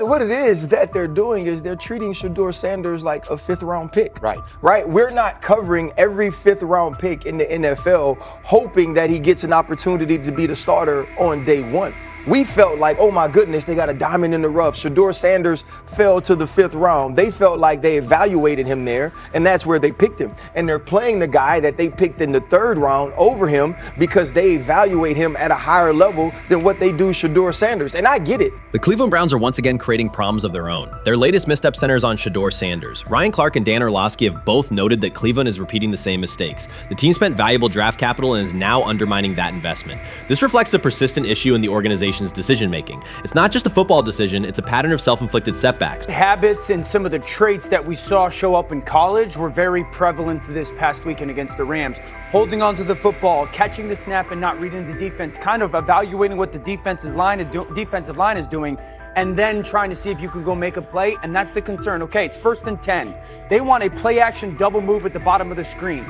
What it is that they're doing is they're treating Shedeur Sanders like a 5th-round pick. Right. We're not covering every 5th-round pick in the NFL hoping that he gets an opportunity to be the starter on day one. We felt like, oh my goodness, they got a diamond in the rough. Shedeur Sanders fell to the 5th round. They felt like they evaluated him there, and that's where they picked him. And they're playing the guy that they picked in the 3rd round over him because they evaluate him at a higher level than what they do Shedeur Sanders. And I get it. The Cleveland Browns are once again creating problems of their own. Their latest misstep centers on Shedeur Sanders. Ryan Clark and Dan Orlovsky have both noted that Cleveland is repeating the same mistakes. The team spent valuable draft capital and is now undermining that investment. This reflects a persistent issue in the organization's decision-making. It's not just a football decision, it's a pattern of self-inflicted setbacks. Habits and some of the traits that we saw show up in college were very prevalent this past weekend against the Rams. Holding onto the football, catching the snap and not reading the defense, kind of evaluating what the defensive line is doing, and then trying to see if you can go make a play, and that's the concern. Okay, it's 1st and 10. They want a play-action double move at the bottom of the screen.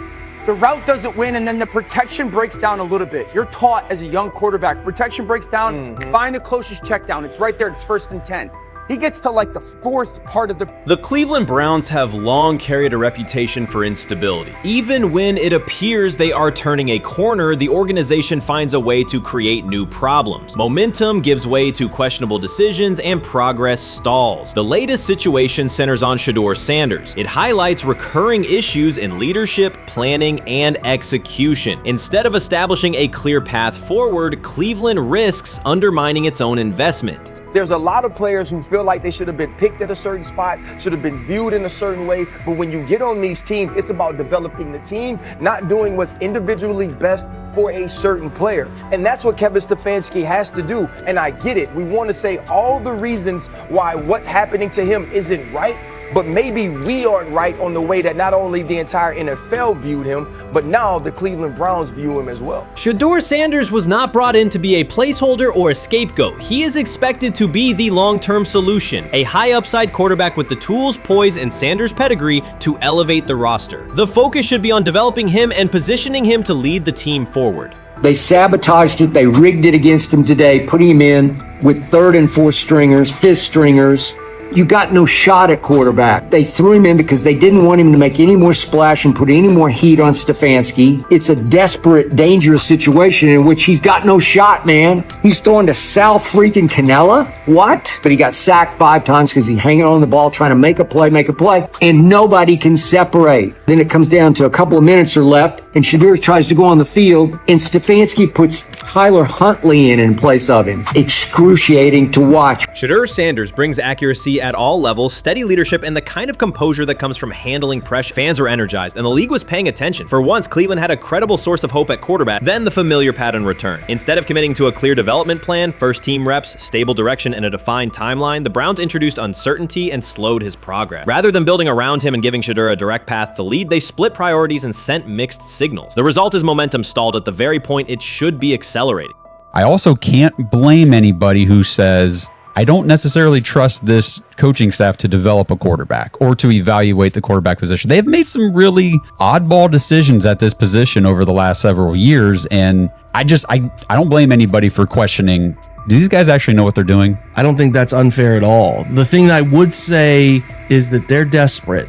The route doesn't win, and then the protection breaks down a little bit. You're taught as a young quarterback, protection breaks down, find the closest check down. It's right there, it's 1st and 10. He gets to like the 4th part of the... The Cleveland Browns have long carried a reputation for instability. Even when it appears they are turning a corner, the organization finds a way to create new problems. Momentum gives way to questionable decisions and progress stalls. The latest situation centers on Shedeur Sanders. It highlights recurring issues in leadership, planning, and execution. Instead of establishing a clear path forward, Cleveland risks undermining its own investment. There's a lot of players who feel like they should have been picked at a certain spot, should have been viewed in a certain way. But when you get on these teams, it's about developing the team, not doing what's individually best for a certain player. And that's what Kevin Stefanski has to do. And I get it. We want to say all the reasons why what's happening to him isn't right. But maybe we aren't right on the way that not only the entire NFL viewed him, but now the Cleveland Browns view him as well. Shedeur Sanders was not brought in to be a placeholder or a scapegoat. He is expected to be the long-term solution, a high-upside quarterback with the tools, poise, and Sanders' pedigree to elevate the roster. The focus should be on developing him and positioning him to lead the team forward. They sabotaged it. They rigged it against him today, putting him in with 3rd and 4th stringers, 5th stringers. You got no shot at quarterback. They threw him in because they didn't want him to make any more splash and put any more heat on Stefanski. It's a desperate, dangerous situation in which he's got no shot, man. He's throwing to Sal freaking Canella. What? But he got sacked 5 times because he's hanging on the ball trying to make a play, and nobody can separate. Then it comes down to a couple of minutes are left, and Shedeur tries to go on the field, and Stefanski puts Tyler Huntley in place of him. Excruciating to watch. Shedeur Sanders brings accuracy at all levels, steady leadership, and the kind of composure that comes from handling pressure. Fans were energized, and the league was paying attention. For once, Cleveland had a credible source of hope at quarterback, then the familiar pattern returned. Instead of committing to a clear development plan, first-team reps, stable direction, and a defined timeline, the Browns introduced uncertainty and slowed his progress. Rather than building around him and giving Shedeur a direct path to lead, they split priorities and sent mixed signals. The result is momentum stalled at the very point it should be accelerating. I also can't blame anybody who says, I don't necessarily trust this coaching staff to develop a quarterback or to evaluate the quarterback position. They've made some really oddball decisions at this position over the last several years, and I don't blame anybody for questioning, do these guys actually know what they're doing? I don't think that's unfair at all. The thing that I would say is that they're desperate.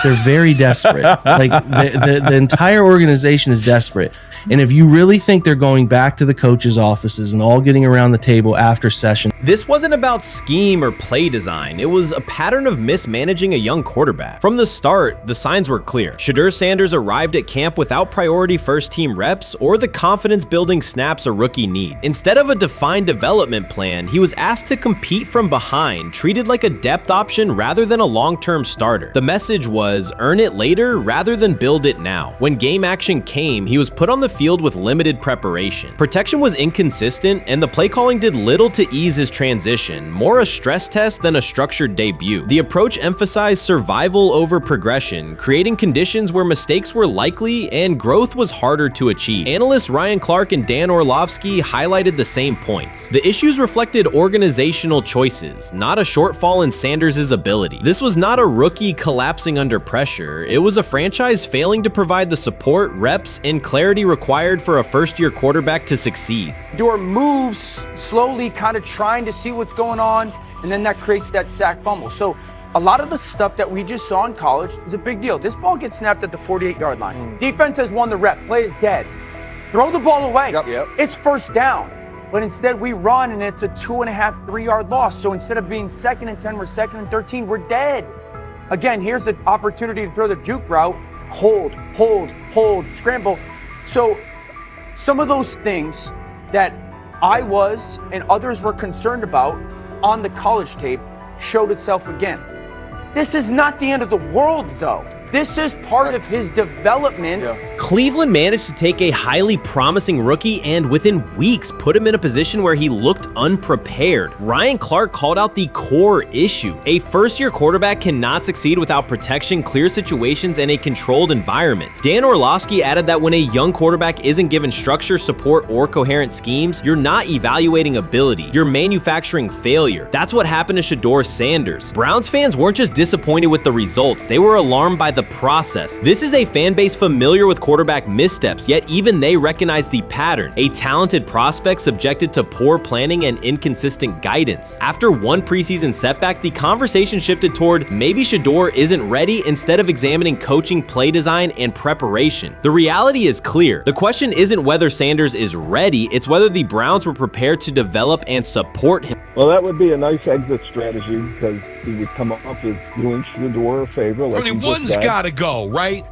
They're very desperate. Like the entire organization is desperate. And if you really think they're going back to the coaches' offices and all getting around the table after session. This wasn't about scheme or play design. It was a pattern of mismanaging a young quarterback. From the start, the signs were clear. Shedeur Sanders arrived at camp without priority first-team reps or the confidence-building snaps a rookie need. Instead of a defined development plan, he was asked to compete from behind, treated like a depth option rather than a long-term starter. The message was, earn it later rather than build it now. When game action came, he was put on the field with limited preparation. Protection was inconsistent, and the play calling did little to ease his transition, more a stress test than a structured debut. The approach emphasized survival over progression, creating conditions where mistakes were likely and growth was harder to achieve. Analysts Ryan Clark and Dan Orlovsky highlighted the same points. The issues reflected organizational organizational choices, not a shortfall in Sanders' ability. This was not a rookie collapsing under pressure. It was a franchise failing to provide the support, reps, and clarity required for a first-year quarterback to succeed. Shedeur moves slowly, kind of trying to see what's going on, and then that creates that sack fumble. So a lot of the stuff that we just saw in college is a big deal. This ball gets snapped at the 48-yard line. Defense has won the rep. Play is dead. Throw the ball away. Yep. It's first down. But instead we run and it's a 2.5, 3-yard loss. So instead of being 2nd and 10, we're 2nd and 13. We're dead. Again, here's the opportunity to throw the juke route. Hold, scramble. So some of those things that I was and others were concerned about on the college tape showed itself again. This is not the end of the world, though. This is part of his development. Cleveland managed to take a highly promising rookie and within weeks put him in a position where he looked unprepared. Ryan Clark called out the core issue. A first-year quarterback cannot succeed without protection, clear situations, and a controlled environment. Dan Orlovsky added that when a young quarterback isn't given structure, support, or coherent schemes, you're not evaluating ability, you're manufacturing failure. That's what happened to Shedeur Sanders. Browns fans weren't just disappointed with the results, they were alarmed by the process. This is a fan base familiar with quarterback missteps, yet even they recognize the pattern. A talented prospect subjected to poor planning and inconsistent guidance. After one preseason setback, the conversation shifted toward maybe Shedeur isn't ready instead of examining coaching, play design, and preparation. The reality is clear. The question isn't whether Sanders is ready, it's whether the Browns were prepared to develop and support him. Well, that would be a nice exit strategy because he would come up as doing Shedeur a favor. Like one's got to go, right?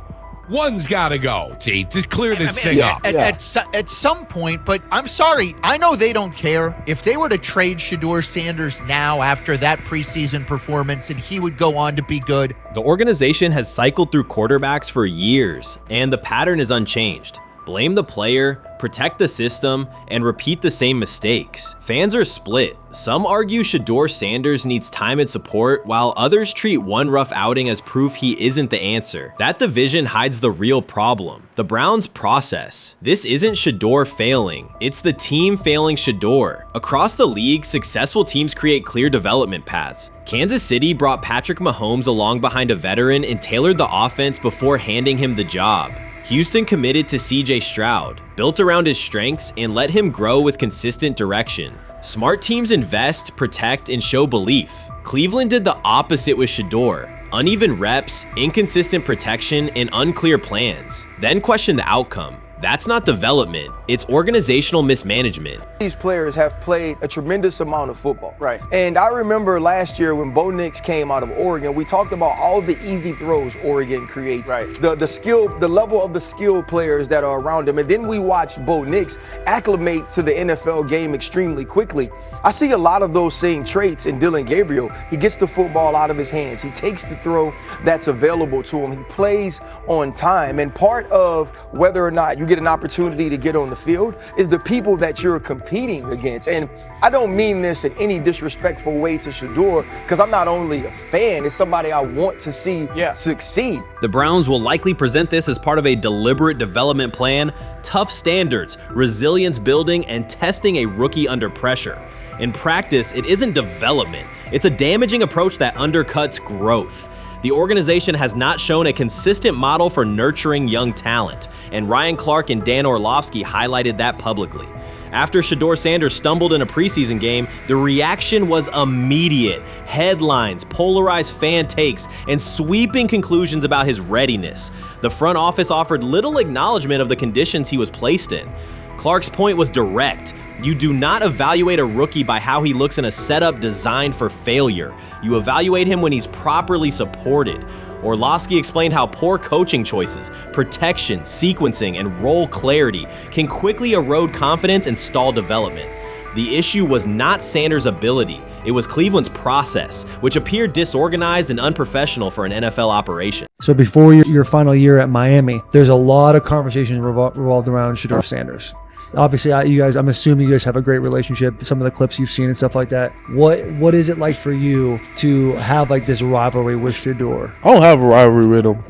One's got to go. See, to clear this thing up. At some point, but I'm sorry, I know they don't care. If they were to trade Shedeur Sanders now after that preseason performance and he would go on to be good. The organization has cycled through quarterbacks for years, and the pattern is unchanged. Blame the player, protect the system, and repeat the same mistakes. Fans are split. Some argue Shedeur Sanders needs time and support, while others treat one rough outing as proof he isn't the answer. That division hides the real problem, the Browns' process. This isn't Shedeur failing, it's the team failing Shedeur. Across the league, successful teams create clear development paths. Kansas City brought Patrick Mahomes along behind a veteran and tailored the offense before handing him the job. Houston committed to CJ Stroud, built around his strengths, and let him grow with consistent direction. Smart teams invest, protect, and show belief. Cleveland did the opposite with Shedeur. Uneven reps, inconsistent protection, and unclear plans. Then question the outcome. That's not development, it's organizational mismanagement. These players have played a tremendous amount of football. Right. And I remember last year when Bo Nix came out of Oregon, we talked about all the easy throws Oregon creates. Right. The level of the skill players that are around him. And then we watched Bo Nix acclimate to the NFL game extremely quickly. I see a lot of those same traits in Dillon Gabriel. He gets the football out of his hands. He takes the throw that's available to him. He plays on time. And part of whether or not you get an opportunity to get on the field is the people that you're competing against. And I don't mean this in any disrespectful way to Shedeur, because I'm not only a fan, it's somebody I want to see succeed. The Browns will likely present this as part of a deliberate development plan, tough standards, resilience building, and testing a rookie under pressure. In practice, it isn't development, it's a damaging approach that undercuts growth. The organization has not shown a consistent model for nurturing young talent, and Ryan Clark and Dan Orlovsky highlighted that publicly. After Shedeur Sanders stumbled in a preseason game, the reaction was immediate. Headlines, polarized fan takes, and sweeping conclusions about his readiness. The front office offered little acknowledgement of the conditions he was placed in. Clark's point was direct. You do not evaluate a rookie by how he looks in a setup designed for failure. You evaluate him when he's properly supported. Orlovsky explained how poor coaching choices, protection, sequencing, and role clarity can quickly erode confidence and stall development. The issue was not Sanders' ability, it was Cleveland's process, which appeared disorganized and unprofessional for an NFL operation. So before your final year at Miami, there's a lot of conversations revolved around Shedeur Sanders. Obviously, I'm assuming you guys have a great relationship. Some of the clips you've seen and stuff like that. What is it like for you to have like this rivalry with Shedeur? I don't have a rivalry with him.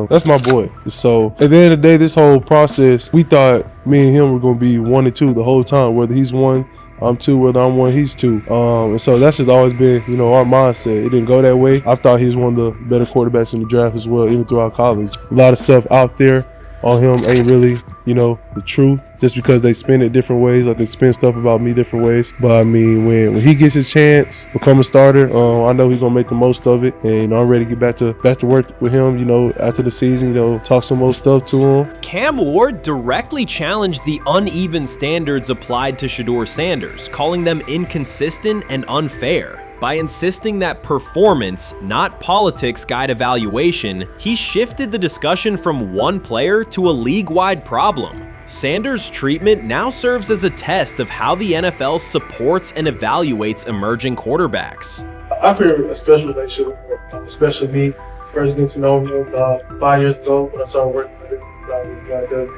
That's my boy. So at the end of the day, this whole process, we thought me and him were going to be 1 and 2 the whole time. Whether he's 1 I'm 2, whether I'm 1, he's 2. And so that's just always been, you know, our mindset. It didn't go that way. I thought he was one of the better quarterbacks in the draft as well, even throughout college. A lot of stuff out there on him ain't really, you know, the truth, just because they spin it different ways. Like they spin stuff about me different ways. But I mean, when he gets his chance, become a starter, I know he's gonna make the most of it. And you know, I'm ready to get back to work with him. You know, after the season, you know, talk some more stuff to him. Cam Ward directly challenged the uneven standards applied to Shedeur Sanders, calling them inconsistent and unfair. By insisting that performance, not politics, guide evaluation, he shifted the discussion from one player to a league-wide problem. Sanders' treatment now serves as a test of how the NFL supports and evaluates emerging quarterbacks. I feel a special relationship with him, especially me. First getting to know him 5 years ago when I started working with him.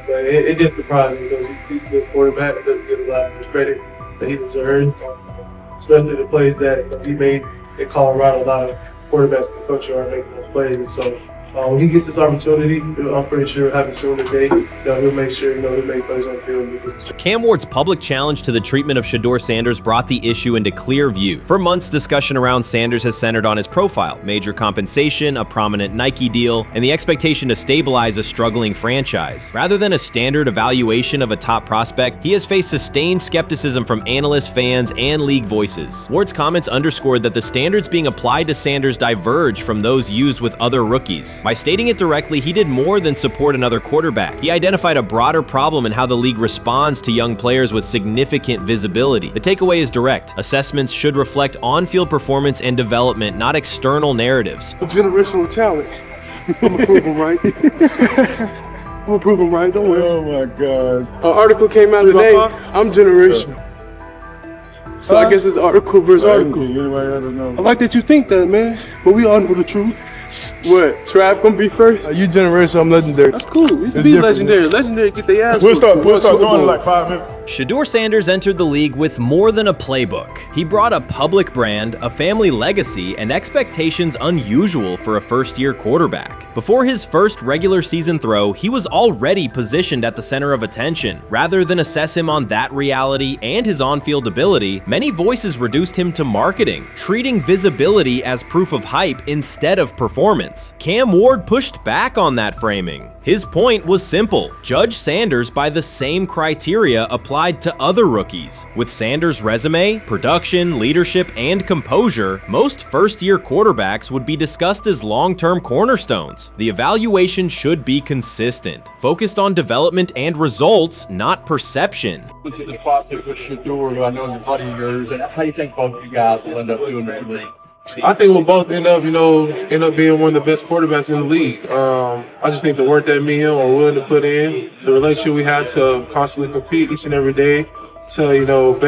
But it did surprise me because he's a good quarterback. It doesn't get a lot of the credit that he deserves. Especially the plays that he made in Colorado. A lot of quarterbacks and coaches are making those plays. And so when he gets this opportunity, I'm pretty sure having soon today that he'll make sure he'll make plays on the field. Cam Ward's public challenge to the treatment of Shedeur Sanders brought the issue into clear view. For months, discussion around Sanders has centered on his profile, major compensation, a prominent Nike deal, and the expectation to stabilize a struggling franchise. Rather than a standard evaluation of a top prospect, he has faced sustained skepticism from analysts, fans, and league voices. Ward's comments underscored that the standards being applied to Sanders diverge from those used with other rookies. By stating it directly, he did more than support another quarterback. He identified a broader problem in how the league responds to young players with significant visibility. The takeaway is direct. Assessments should reflect on-field performance and development, not external narratives. Generational talent. I'm gonna prove him right. I'm gonna prove him right. Don't worry. Oh my God. An article came out today. I'm generational. So I guess it's article versus article. I like that you think that, man. But we all know the truth. What? Trav gonna be first? You generational, I'm legendary. That's cool. We can be legendary. Legendary get their ass. We'll start doing it in like 5 minutes. Shedeur Sanders entered the league with more than a playbook. He brought a public brand, a family legacy, and expectations unusual for a first-year quarterback. Before his first regular season throw, he was already positioned at the center of attention. Rather than assess him on that reality and his on-field ability, many voices reduced him to marketing, treating visibility as proof of hype instead of performance. Cam Ward pushed back on that framing. His point was simple: judge Sanders by the same criteria applied to other rookies. With Sanders' resume, production, leadership, and composure, most first-year quarterbacks would be discussed as long-term cornerstones. The evaluation should be consistent, focused on development and results, not perception. This is a classic with Shedeur, who I know is a buddy of yours, and how do you think both of you guys will end up doing the league? I think we'll both end up being one of the best quarterbacks in the league. I just think the work that me and him are willing to put in, the relationship we have to constantly compete each and every day, to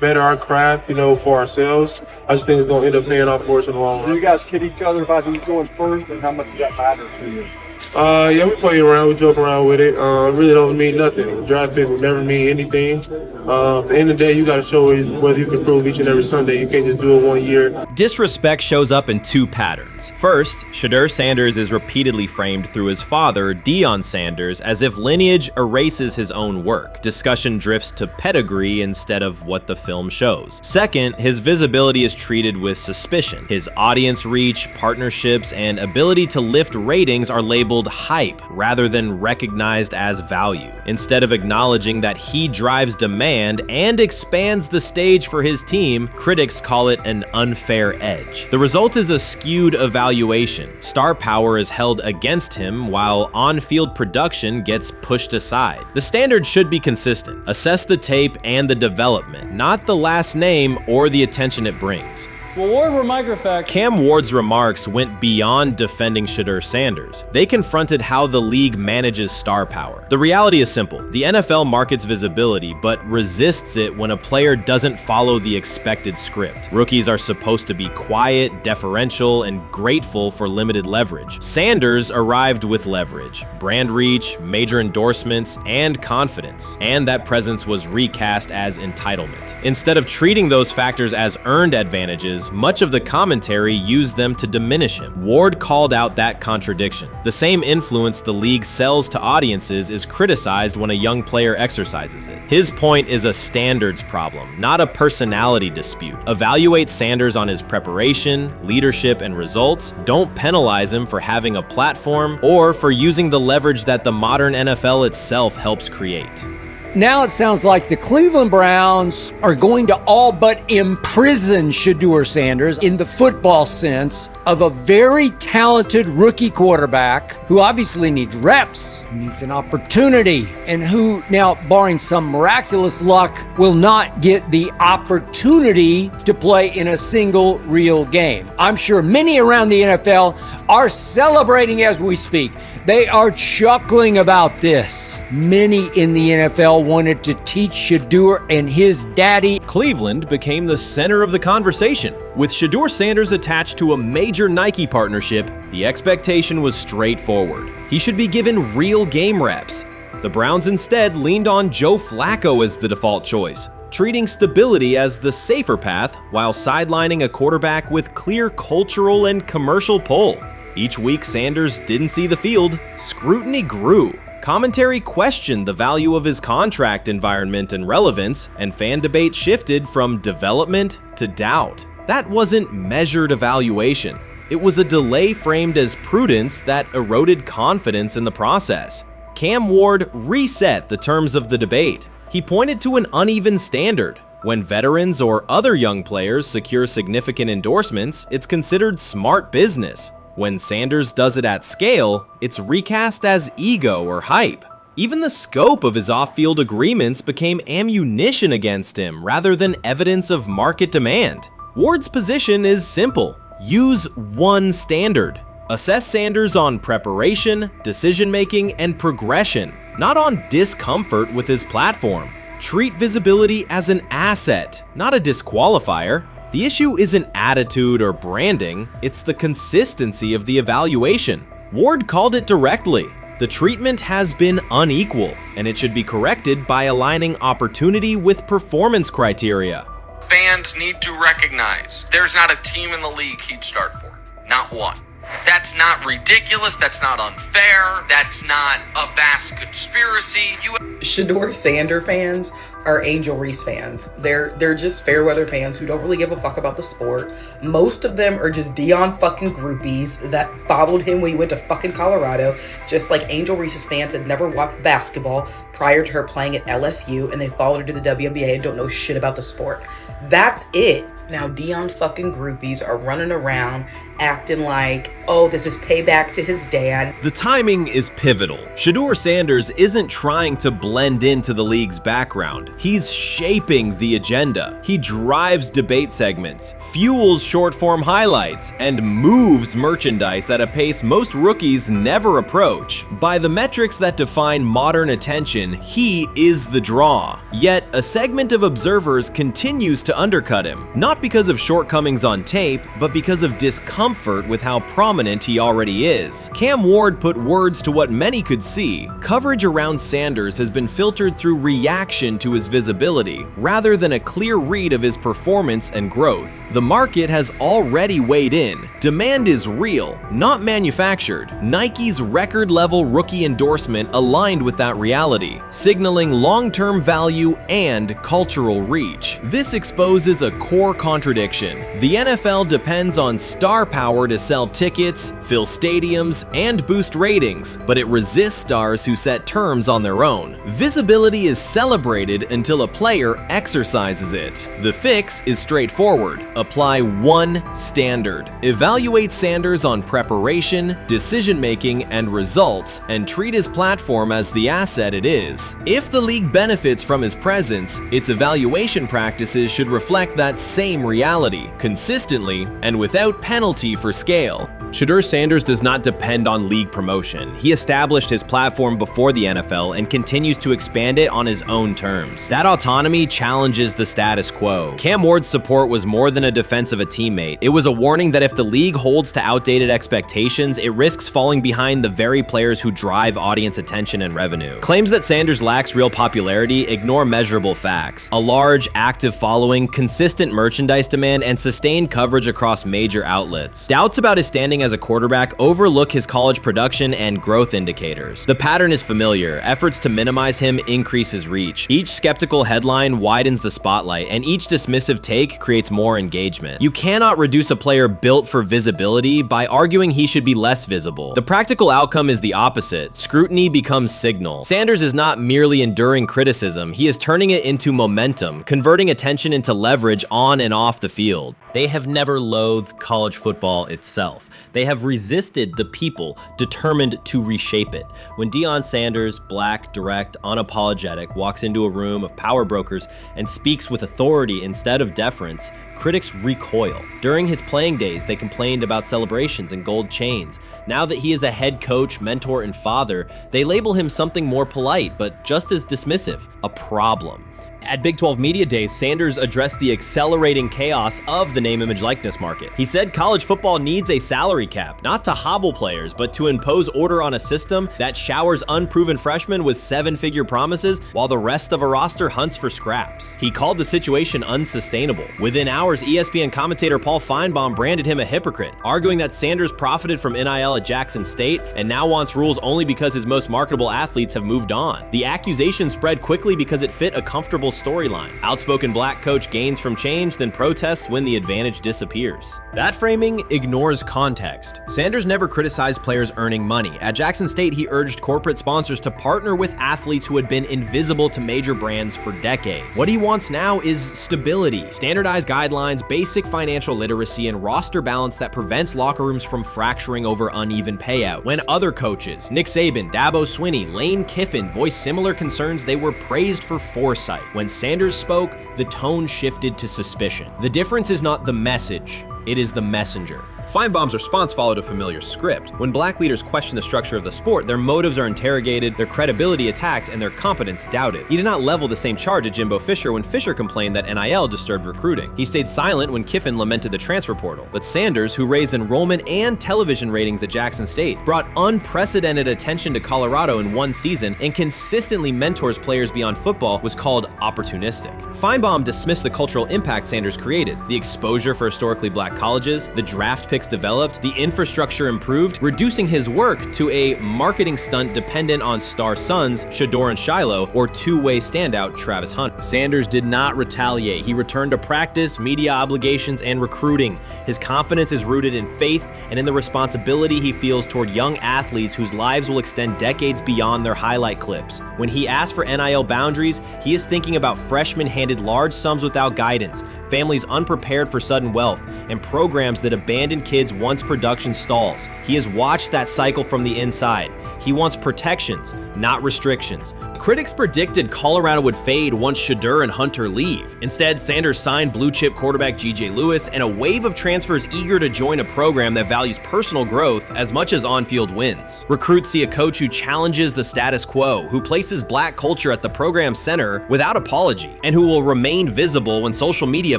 better our craft, for ourselves. I just think it's gonna end up paying off for us in the long run. Do you guys kid each other about who's going first, and how much does that matter to you? Yeah, we play around, we joke around with it. It really don't mean nothing. The draft pick will never mean anything. At the end of the day, you got to show whether you can prove each and every Sunday. You can't just do it 1 year. Disrespect shows up in two patterns. First, Shedeur Sanders is repeatedly framed through his father, Deion Sanders, as if lineage erases his own work. Discussion drifts to pedigree instead of what the film shows. Second, his visibility is treated with suspicion. His audience reach, partnerships, and ability to lift ratings are labeled hype rather than recognized as value. Instead of acknowledging that he drives demand and expands the stage for his team, critics call it an unfair edge. The result is a skewed evaluation. Star power is held against him while on-field production gets pushed aside. The standard should be consistent. Assess the tape and the development, not the last name or the attention it brings. Well, Ward were microfacts. Cam Ward's remarks went beyond defending Shedeur Sanders. They confronted how the league manages star power. The reality is simple. The NFL markets visibility, but resists it when a player doesn't follow the expected script. Rookies are supposed to be quiet, deferential, and grateful for limited leverage. Sanders arrived with leverage, brand reach, major endorsements, and confidence. And that presence was recast as entitlement. Instead of treating those factors as earned advantages, Sanders, much of the commentary used them to diminish him. Ward called out that contradiction. The same influence the league sells to audiences is criticized when a young player exercises it. His point is a standards problem, not a personality dispute. Evaluate Sanders on his preparation, leadership, and results. Don't penalize him for having a platform or for using the leverage that the modern NFL itself helps create. Now it sounds like the Cleveland Browns are going to all but imprison Shedeur Sanders in the football sense of a very talented rookie quarterback who obviously needs reps, needs an opportunity, and who now, barring some miraculous luck, will not get the opportunity to play in a single real game. I'm sure many around the NFL are celebrating as we speak. They are chuckling about this. Many in the NFL wanted to teach Shedeur and his daddy. Cleveland became the center of the conversation. With Shedeur Sanders attached to a major Nike partnership, the expectation was straightforward. He should be given real game reps. The Browns instead leaned on Joe Flacco as the default choice, treating stability as the safer path while sidelining a quarterback with clear cultural and commercial pull. Each week Sanders didn't see the field, scrutiny grew. Commentary questioned the value of his contract environment and relevance, and fan debate shifted from development to doubt. That wasn't measured evaluation. It was a delay framed as prudence that eroded confidence in the process. Cam Ward reset the terms of the debate. He pointed to an uneven standard. When veterans or other young players secure significant endorsements, it's considered smart business. When Sanders does it at scale, it's recast as ego or hype. Even the scope of his off-field agreements became ammunition against him rather than evidence of market demand. Ward's position is simple. Use one standard. Assess Sanders on preparation, decision-making, and progression, not on discomfort with his platform. Treat visibility as an asset, not a disqualifier. The issue isn't attitude or branding, it's the consistency of the evaluation. Ward called it directly. The treatment has been unequal, and it should be corrected by aligning opportunity with performance criteria. Fans need to recognize there's not a team in the league he'd start for. Not one. That's not ridiculous, that's not unfair, that's not a vast conspiracy. Shedeur Sanders fans are Angel Reese fans. They're just fair weather fans who don't really give a fuck about the sport. Most of them are just Deion fucking groupies that followed him when he went to fucking Colorado, just like Angel Reese's fans had never watched basketball prior to her playing at LSU, and they followed her to the WNBA and don't know shit about the sport. That's it. Now Deion fucking groupies are running around acting like, oh, this is payback to his dad. The timing is pivotal. Shedeur Sanders isn't trying to blend into the league's background. He's shaping the agenda. He drives debate segments, fuels short-form highlights, and moves merchandise at a pace most rookies never approach. By the metrics that define modern attention, he is the draw. Yet, a segment of observers continues to undercut him, not because of shortcomings on tape, but because of discomfort with how prominent he already is. Cam Ward put words to what many could see. Coverage around Sanders has been filtered through reaction to his visibility, rather than a clear read of his performance and growth. The market has already weighed in. Demand is real, not manufactured. Nike's record-level rookie endorsement aligned with that reality, signaling long-term value and cultural reach. This exposes a core contradiction. The NFL depends on star power to sell tickets, fill stadiums, and boost ratings, but it resists stars who set terms on their own. Visibility is celebrated until a player exercises it. The fix is straightforward. Apply one standard. Evaluate Sanders on preparation, decision-making, and results, and treat his platform as the asset it is. If the league benefits from his presence, its evaluation practices should reflect that same reality, consistently and without penalty for scale. Shedeur Sanders does not depend on league promotion. He established his platform before the NFL and continues to expand it on his own terms. That autonomy challenges the status quo. Cam Ward's support was more than a defense of a teammate. It was a warning that if the league holds to outdated expectations, it risks falling behind the very players who drive audience attention and revenue. Claims that Sanders lacks real popularity ignore measurable facts. A large, active following, consistent merchandise demand, and sustained coverage across major outlets. Doubts about his standing as a quarterback overlook his college production and growth indicators. The pattern is familiar. Efforts to minimize him increase his reach. Each skeptical headline widens the spotlight, and each dismissive take creates more engagement. You cannot reduce a player built for visibility by arguing he should be less visible. The practical outcome is the opposite. Scrutiny becomes signal. Sanders is not merely enduring criticism, he is turning it into momentum, converting attention into leverage on and off the field. They have never loathed college football itself. They have resisted the people determined to reshape it. When Deion Sanders, black, direct, unapologetic, walks into a room of power brokers and speaks with authority instead of deference, critics recoil. During his playing days, they complained about celebrations and gold chains. Now that he is a head coach, mentor, and father, they label him something more polite, but just as dismissive, a problem. At Big 12 Media Days, Sanders addressed the accelerating chaos of the name, image, likeness market. He said college football needs a salary cap, not to hobble players, but to impose order on a system that showers unproven freshmen with seven-figure promises while the rest of a roster hunts for scraps. He called the situation unsustainable. Within hours, ESPN commentator Paul Feinbaum branded him a hypocrite, arguing that Sanders profited from NIL at Jackson State and now wants rules only because his most marketable athletes have moved on. The accusation spread quickly because it fit a comfortable storyline. Outspoken black coach gains from change, then protests when the advantage disappears. That framing ignores context. Sanders never criticized players earning money. At Jackson State, he urged corporate sponsors to partner with athletes who had been invisible to major brands for decades. What he wants now is stability, standardized guidelines, basic financial literacy, and roster balance that prevents locker rooms from fracturing over uneven payouts. When other coaches, Nick Saban, Dabo Swinney, Lane Kiffin, voiced similar concerns, they were praised for foresight. When Sanders spoke, the tone shifted to suspicion. The difference is not the message, it is the messenger. Feinbaum's response followed a familiar script. When black leaders question the structure of the sport, their motives are interrogated, their credibility attacked, and their competence doubted. He did not level the same charge at Jimbo Fisher when Fisher complained that NIL disturbed recruiting. He stayed silent when Kiffin lamented the transfer portal. But Sanders, who raised enrollment and television ratings at Jackson State, brought unprecedented attention to Colorado in one season and consistently mentors players beyond football, was called opportunistic. Feinbaum dismissed the cultural impact Sanders created, the exposure for historically black colleges, the draft picks developed, the infrastructure improved, reducing his work to a marketing stunt dependent on star sons Shedeur and Shiloh or two-way standout Travis Hunter. Sanders did not retaliate. He returned to practice, media obligations, and recruiting. His confidence is rooted in faith and in the responsibility he feels toward young athletes whose lives will extend decades beyond their highlight clips. When he asks for NIL boundaries, he is thinking about freshmen handed large sums without guidance, families unprepared for sudden wealth, and programs that abandon kids once production stalls. He has watched that cycle from the inside. He wants protections, not restrictions. Critics predicted Colorado would fade once Shedeur and Hunter leave. Instead, Sanders signed blue-chip quarterback G.J. Lewis and a wave of transfers eager to join a program that values personal growth as much as on-field wins. Recruits see a coach who challenges the status quo, who places black culture at the program's center without apology, and who will remain visible when social media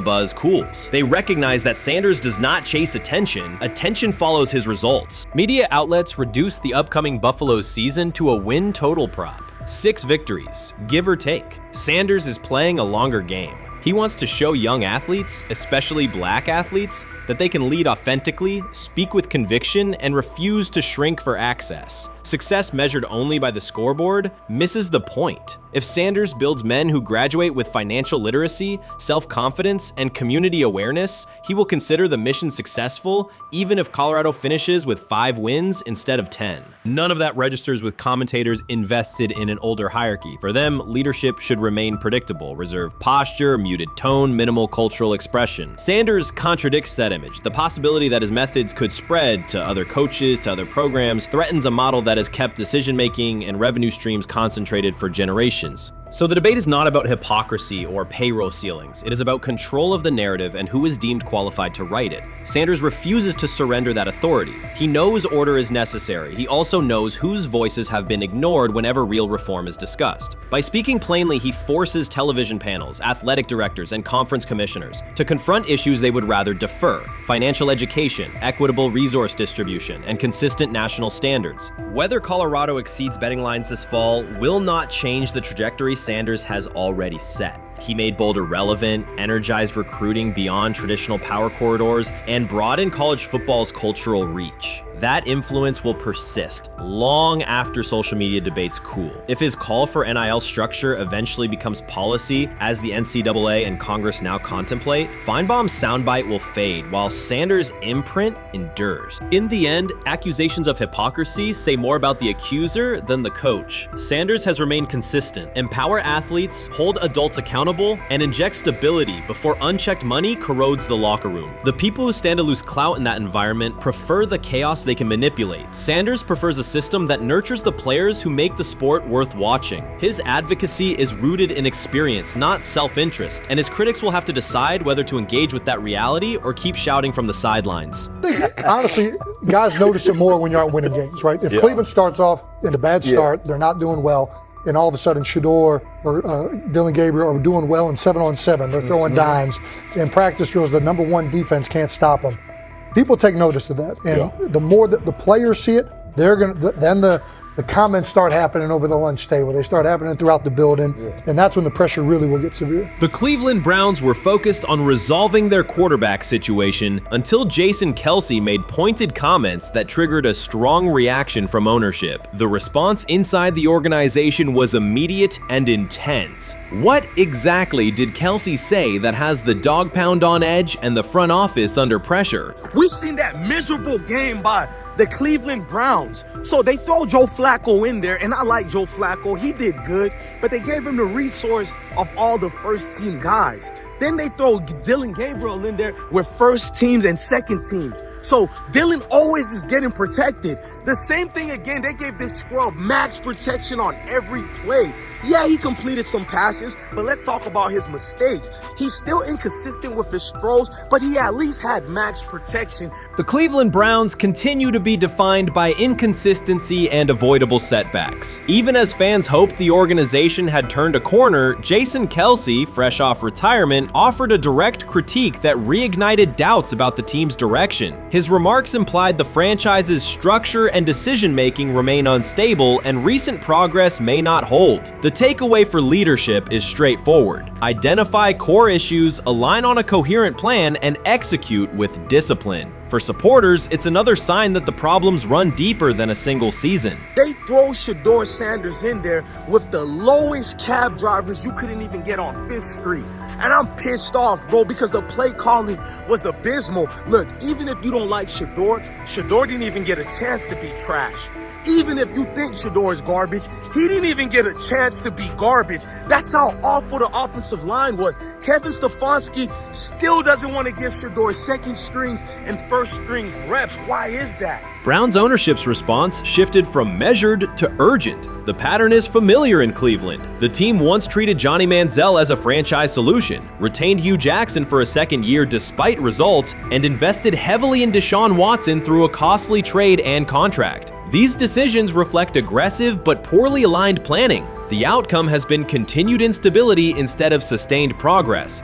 buzz cools. They recognize that Sanders does not chase attention. Attention follows his results. Media outlets reduce the upcoming Buffaloes season to a win total prop. 6 victories, give or take. Sanders is playing a longer game. He wants to show young athletes, especially black athletes, that they can lead authentically, speak with conviction, and refuse to shrink for access. Success measured only by the scoreboard misses the point. If Sanders builds men who graduate with financial literacy, self-confidence, and community awareness, he will consider the mission successful, even if Colorado finishes with 5 wins instead of 10. None of that registers with commentators invested in an older hierarchy. For them, leadership should remain predictable, reserved posture, muted tone, minimal cultural expression. Sanders contradicts that image. The possibility that his methods could spread to other coaches, to other programs, threatens a model that has kept decision-making and revenue streams concentrated for generations. So the debate is not about hypocrisy or payroll ceilings. It is about control of the narrative and who is deemed qualified to write it. Sanders refuses to surrender that authority. He knows order is necessary. He also knows whose voices have been ignored whenever real reform is discussed. By speaking plainly, he forces television panels, athletic directors, and conference commissioners to confront issues they would rather defer: financial education, equitable resource distribution, and consistent national standards. Whether Colorado exceeds betting lines this fall will not change the trajectory Sanders has already set. He made Boulder relevant, energized recruiting beyond traditional power corridors, and broadened college football's cultural reach. That influence will persist long after social media debates cool. If his call for NIL structure eventually becomes policy, as the NCAA and Congress now contemplate, Feinbaum's soundbite will fade, while Sanders' imprint endures. In the end, accusations of hypocrisy say more about the accuser than the coach. Sanders has remained consistent: empower athletes, hold adults accountable, and inject stability before unchecked money corrodes the locker room. The people who stand to lose clout in that environment prefer the chaos they can manipulate. Sanders prefers a system that nurtures the players who make the sport worth watching. His advocacy is rooted in experience, not self-interest, and his critics will have to decide whether to engage with that reality or keep shouting from the sidelines. Honestly, guys notice it more when you're out winning games, right? If Cleveland starts off in a bad start, they're not doing well, and all of a sudden Shedeur or Dillon Gabriel are doing well in 7-on-7, they're throwing dimes. In practice drills, the number one defense can't stop them. People take notice of that, and the more that the players see it, they're gonna. Then the comments start happening over the lunch table. They start happening throughout the building, and that's when the pressure really will get severe. The Cleveland Browns were focused on resolving their quarterback situation until Jason Kelsey made pointed comments that triggered a strong reaction from ownership. The response inside the organization was immediate and intense. What exactly did Kelsey say that has the dog pound on edge and the front office under pressure? We've seen that miserable game by the Cleveland Browns. So they throw Joe Flacco in there, and I like Joe Flacco. He did good, but they gave him the resource of all the first-team guys. Then they throw Dillon Gabriel in there with first teams and second teams. So Dillon always is getting protected. The same thing again, they gave this scrub max protection on every play. Yeah, he completed some passes, but let's talk about his mistakes. He's still inconsistent with his throws, but he at least had max protection. The Cleveland Browns continue to be defined by inconsistency and avoidable setbacks. Even as fans hoped the organization had turned a corner, Jason Kelsey, fresh off retirement, offered a direct critique that reignited doubts about the team's direction. His remarks implied the franchise's structure and decision-making remain unstable and recent progress may not hold. The takeaway for leadership is straightforward: identify core issues, align on a coherent plan, and execute with discipline. For supporters, it's another sign that the problems run deeper than a single season. They throw Shedeur Sanders in there with the lowest cab drivers you couldn't even get on 5th Street. And I'm pissed off, bro, because the play calling was abysmal. Look, even if you don't like Shedeur didn't even get a chance to be trash. Even if you think Shedeur is garbage, he didn't even get a chance to be garbage. That's how awful the offensive line was. Kevin Stefanski still doesn't want to give Shedeur second strings and first strings reps. Why is that? Browns ownership's response shifted from measured to urgent. The pattern is familiar in Cleveland. The team once treated Johnny Manziel as a franchise solution, retained Hugh Jackson for a second year despite results, and invested heavily in Deshaun Watson through a costly trade and contract. These decisions reflect aggressive but poorly aligned planning. The outcome has been continued instability instead of sustained progress.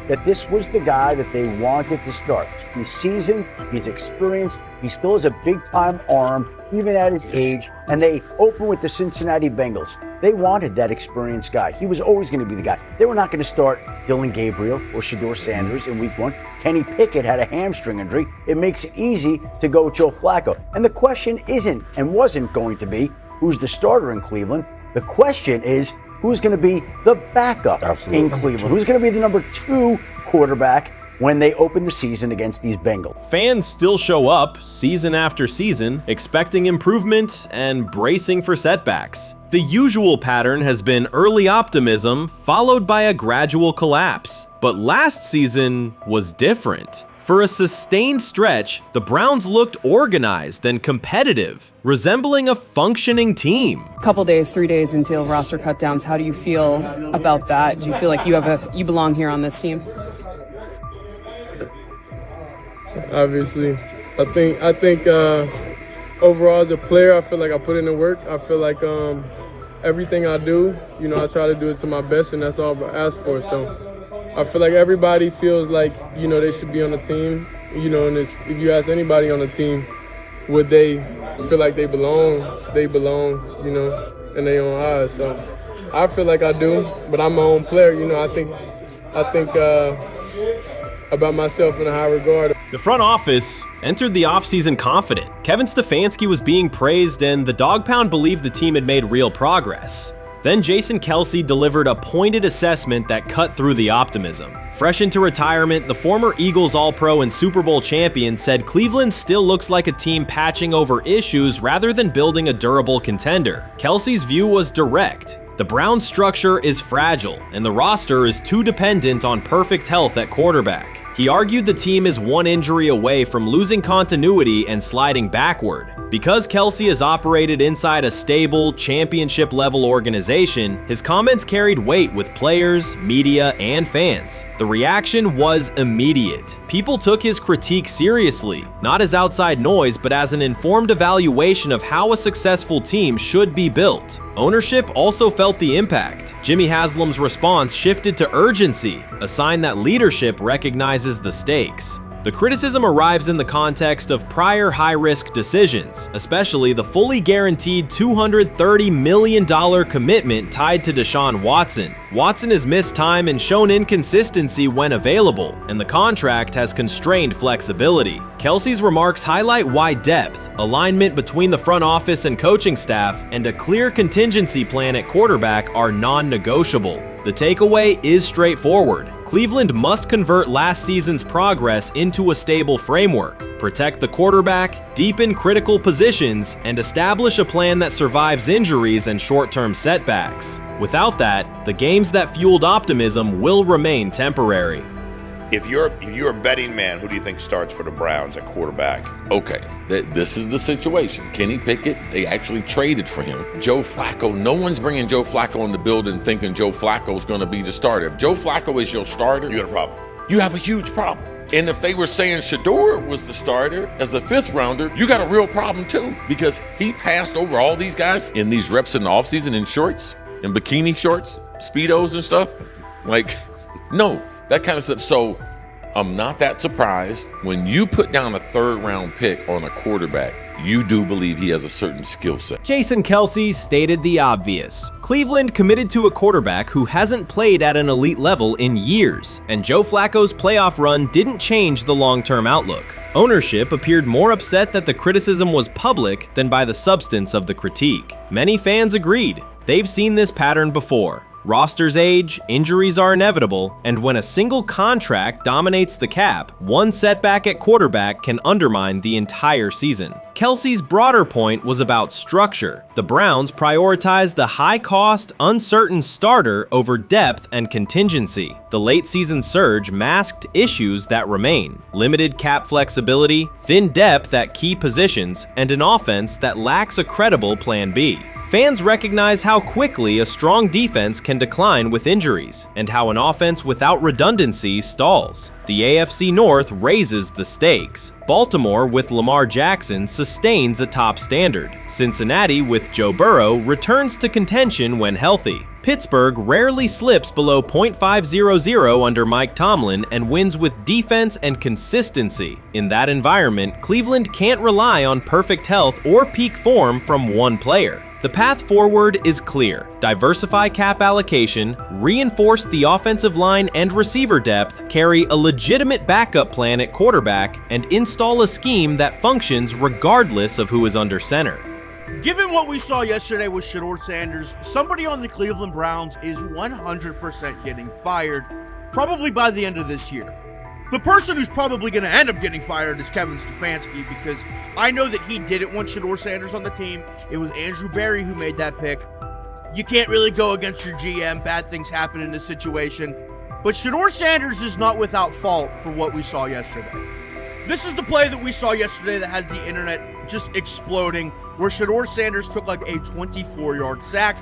That this was the guy that they wanted to start. He's seasoned, he's experienced, he still has a big-time arm, even at his age, and they open with the Cincinnati Bengals. They wanted that experienced guy. He was always going to be the guy. They were not going to start Dillon Gabriel or Shedeur Sanders in week 1. Kenny Pickett had a hamstring injury. It makes it easy to go with Joe Flacco. And the question isn't and wasn't going to be who's the starter in Cleveland. The question is, who's going to be the backup in Cleveland? Who's going to be the number 2 quarterback when they open the season against these Bengals? Fans still show up season after season, expecting improvement and bracing for setbacks. The usual pattern has been early optimism followed by a gradual collapse. But last season was different. For a sustained stretch, the Browns looked organized and competitive, resembling a functioning team. Couple days, 3 days until roster cutdowns. How do you feel about that? Do you feel like you belong here on this team? Obviously, I think overall as a player, I feel like I put in the work. I feel like everything I do, I try to do it to my best, and that's all I ask for. So I feel like everybody feels like, they should be on the team, and if you ask anybody on the team, would they feel like they belong, in their own eyes. So I feel like I do, but I'm my own player, I think about myself in a high regard. The front office entered the offseason confident. Kevin Stefanski was being praised, and the Dog Pound believed the team had made real progress. Then Jason Kelsey delivered a pointed assessment that cut through the optimism. Fresh into retirement, the former Eagles All-Pro and Super Bowl champion said Cleveland still looks like a team patching over issues rather than building a durable contender. Kelsey's view was direct. The Browns' structure is fragile, and the roster is too dependent on perfect health at quarterback. He argued the team is one injury away from losing continuity and sliding backward. Because Kelsey has operated inside a stable, championship-level organization, his comments carried weight with players, media, and fans. The reaction was immediate. People took his critique seriously, not as outside noise, but as an informed evaluation of how a successful team should be built. Ownership also felt the impact. Jimmy Haslam's response shifted to urgency, a sign that leadership recognizes the stakes. The criticism arrives in the context of prior high-risk decisions, especially the fully guaranteed $230 million commitment tied to Deshaun Watson. Watson has missed time and shown inconsistency when available, and the contract has constrained flexibility. Kelsey's remarks highlight why depth, alignment between the front office and coaching staff, and a clear contingency plan at quarterback are non-negotiable. The takeaway is straightforward. Cleveland must convert last season's progress into a stable framework, protect the quarterback, deepen critical positions, and establish a plan that survives injuries and short-term setbacks. Without that, the games that fueled optimism will remain temporary. If you're a betting man, who do you think starts for the Browns at quarterback? Okay, this is the situation. Kenny Pickett, they actually traded for him. Joe Flacco, no one's bringing Joe Flacco in the building thinking Joe Flacco's going to be the starter. If Joe Flacco is your starter, you got a problem. You have a huge problem. And if they were saying Shedeur was the starter as the 5th rounder, you got a real problem too, because he passed over all these guys in these reps in the offseason in shorts, in bikini shorts, Speedos and stuff. Like, no. That kind of stuff. So I'm not that surprised when you put down a 3rd round pick on a quarterback. You do believe he has a certain skill set. Jason Kelsey stated the obvious. Cleveland committed to a quarterback who hasn't played at an elite level in years, and Joe Flacco's playoff run didn't change the long-term outlook. Ownership appeared more upset that the criticism was public than by the substance of the critique. Many fans agreed. They've seen this pattern before. Rosters age, injuries are inevitable, and when a single contract dominates the cap, one setback at quarterback can undermine the entire season. Kelsey's broader point was about structure. The Browns prioritized the high-cost, uncertain starter over depth and contingency. The late-season surge masked issues that remain: limited cap flexibility, thin depth at key positions, and an offense that lacks a credible plan B. Fans recognize how quickly a strong defense can decline with injuries, and how an offense without redundancy stalls. The AFC North raises the stakes. Baltimore with Lamar Jackson sustains a top standard. Cincinnati with Joe Burrow returns to contention when healthy. Pittsburgh rarely slips below .500 under Mike Tomlin and wins with defense and consistency. In that environment, Cleveland can't rely on perfect health or peak form from one player. The path forward is clear. Diversify cap allocation, reinforce the offensive line and receiver depth, carry a legitimate backup plan at quarterback, and install a scheme that functions regardless of who is under center. Given what we saw yesterday with Shedeur Sanders, somebody on the Cleveland Browns is 100% getting fired, probably by the end of this year. The person who's probably going to end up getting fired is Kevin Stefanski, because I know that he didn't want Shedeur Sanders on the team. It was Andrew Berry who made that pick. You can't really go against your GM. Bad things happen in this situation. But Shedeur Sanders is not without fault for what we saw yesterday. This is the play that we saw yesterday that has the internet just exploding, where Shedeur Sanders took like a 24-yard sack.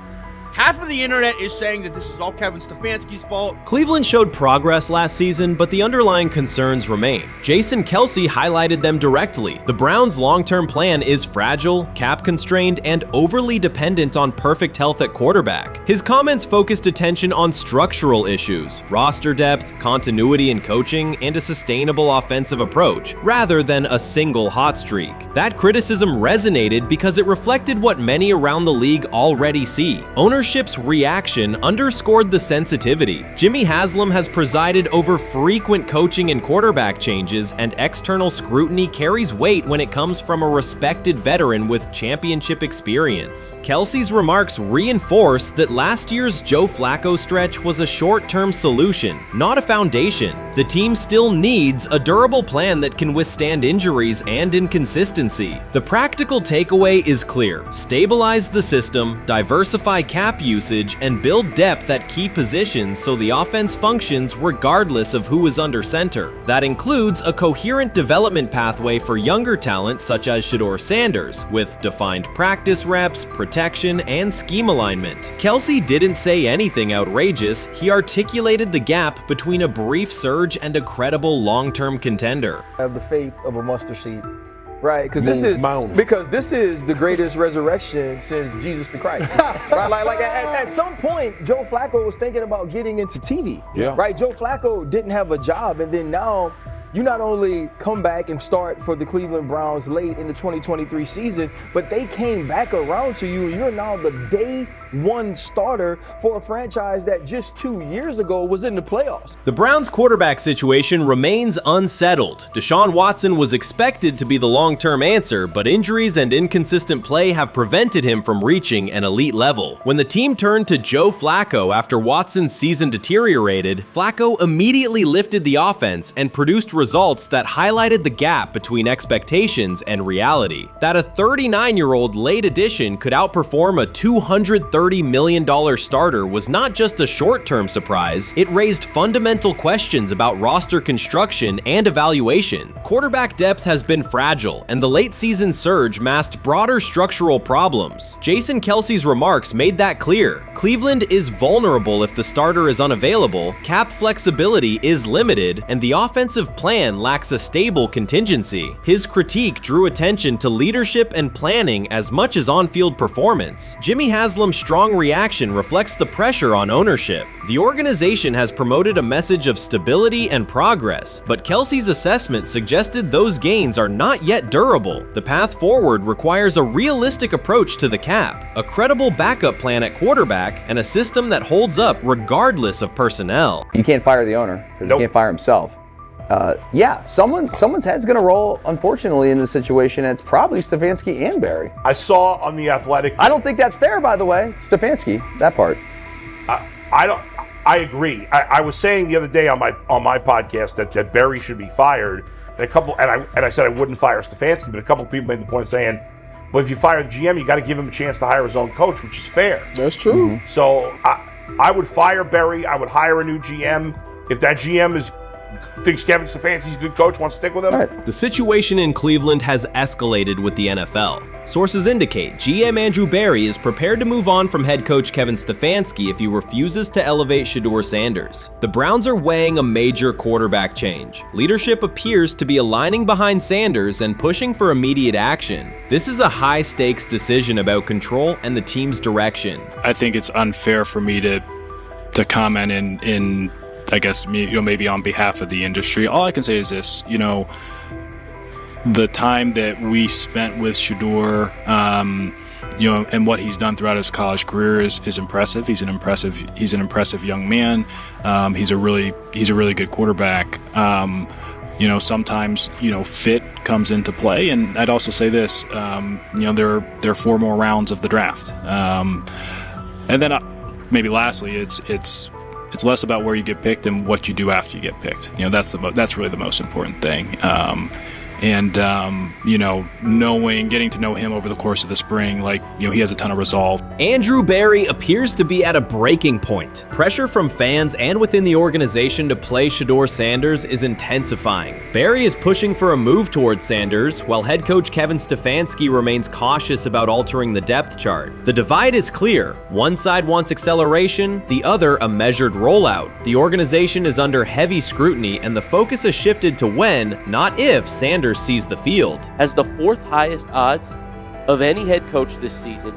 Half of the internet is saying that this is all Kevin Stefanski's fault. Cleveland showed progress last season, but the underlying concerns remain. Jason Kelsey highlighted them directly. The Browns' long-term plan is fragile, cap-constrained, and overly dependent on perfect health at quarterback. His comments focused attention on structural issues, roster depth, continuity in coaching, and a sustainable offensive approach, rather than a single hot streak. That criticism resonated because it reflected what many around the league already see. Ownership's reaction underscored the sensitivity. Jimmy Haslam has presided over frequent coaching and quarterback changes, and external scrutiny carries weight when it comes from a respected veteran with championship experience. Kelsey's remarks reinforce that last year's Joe Flacco stretch was a short-term solution, not a foundation. The team still needs a durable plan that can withstand injuries and inconsistency. The practical takeaway is clear: stabilize the system, diversify cap usage, and build depth at key positions so the offense functions regardless of who is under center. That includes a coherent development pathway for younger talent such as Shedeur Sanders, with defined practice reps, protection, and scheme alignment. Kelsey didn't say anything outrageous. He articulated the gap between a brief surge and a credible long-term contender. I have the faith of a mustard seed. Right, because this is the greatest resurrection since Jesus the Christ. Right, like at some point, Joe Flacco was thinking about getting into TV. Yeah. Right, Joe Flacco didn't have a job, and then now you not only come back and start for the Cleveland Browns late in the 2023 season, but they came back around to you, and you're now the day one starter for a franchise that just 2 years ago was in the playoffs. The Browns' quarterback situation remains unsettled. Deshaun Watson was expected to be the long-term answer, but injuries and inconsistent play have prevented him from reaching an elite level. When the team turned to Joe Flacco after Watson's season deteriorated, Flacco immediately lifted the offense and produced results that highlighted the gap between expectations and reality. That a 39-year-old late addition could outperform a $230 million starter was not just a short-term surprise, it raised fundamental questions about roster construction and evaluation. Quarterback depth has been fragile, and the late-season surge masked broader structural problems. Jason Kelsey's remarks made that clear. Cleveland is vulnerable if the starter is unavailable, cap flexibility is limited, and the offensive plan lacks a stable contingency. His critique drew attention to leadership and planning as much as on-field performance. Jimmy Haslam's strong reaction reflects the pressure on ownership. The organization has promoted a message of stability and progress, but Kelsey's assessment suggested those gains are not yet durable. The path forward requires a realistic approach to the cap, a credible backup plan at quarterback, and a system that holds up regardless of personnel. You can't fire the owner because he can't fire himself. Yeah, someone's head's going to roll, unfortunately, in this situation. And it's probably Stefanski and Barry. I saw on The Athletic. I don't think that's fair, by the way. Stefanski, that part. I agree. I was saying the other day on my podcast that Barry should be fired. And I said I wouldn't fire Stefanski, but a couple of people made the point of saying, well, if you fire the GM, you got to give him a chance to hire his own coach, which is fair. That's true. Mm-hmm. So I would fire Barry. I would hire a new GM. If that GM thinks Kevin Stefanski's a good coach, wants to stick with him. Right. The situation in Cleveland has escalated with the NFL. Sources indicate GM Andrew Barry is prepared to move on from head coach Kevin Stefanski if he refuses to elevate Shedeur Sanders. The Browns are weighing a major quarterback change. Leadership appears to be aligning behind Sanders and pushing for immediate action. This is a high-stakes decision about control and the team's direction. I think it's unfair for me to comment in I guess, maybe on behalf of the industry. All I can say is this, the time that we spent with Shedeur, and what he's done throughout his college career is impressive. He's an impressive young man. He's a really good quarterback. Sometimes, fit comes into play. And I'd also say this, there are 4 more rounds of the draft. And then maybe lastly, it's less about where you get picked and what you do after you get picked. That's really the most important thing. And, getting to know him over the course of the spring, he has a ton of resolve. Andrew Berry appears to be at a breaking point. Pressure from fans and within the organization to play Shedeur Sanders is intensifying. Berry is pushing for a move towards Sanders, while head coach Kevin Stefanski remains cautious about altering the depth chart. The divide is clear. One side wants acceleration, the other a measured rollout. The organization is under heavy scrutiny, and the focus has shifted to when, not if, Sanders sees the field. Has the fourth highest odds of any head coach this season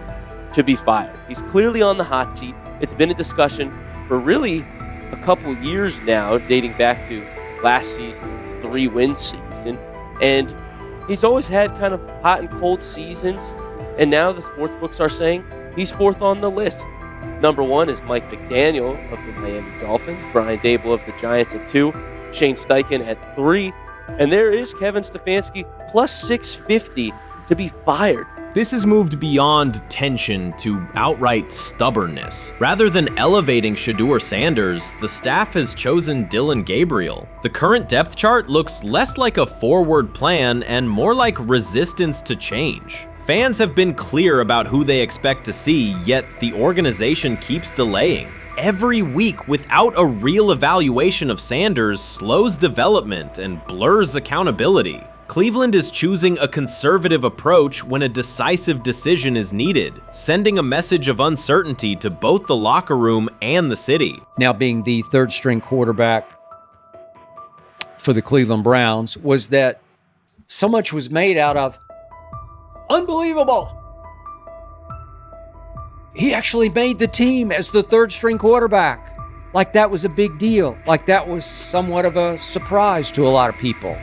to be fired. He's clearly on the hot seat. It's been a discussion for really a couple years now, dating back to last season's 3-win season. And he's always had kind of hot and cold seasons. And now the sports books are saying he's fourth on the list. Number 1 is Mike McDaniel of the Miami Dolphins, Brian Dable of the Giants at 2, Shane Steichen at 3, and there is Kevin Stefanski plus 650 to be fired. This has moved beyond tension to outright stubbornness. Rather than elevating Shedeur Sanders, the staff has chosen Dillon Gabriel. The current depth chart looks less like a forward plan and more like resistance to change. Fans have been clear about who they expect to see, yet the organization keeps delaying. Every week without a real evaluation of Sanders slows development and blurs accountability. Cleveland is choosing a conservative approach when a decisive decision is needed, sending a message of uncertainty to both the locker room and the city. Now being the third string quarterback for the Cleveland Browns, was that so much was made out of unbelievable. He actually made the team as the third string quarterback. Like that was a big deal. Like that was somewhat of a surprise to a lot of people.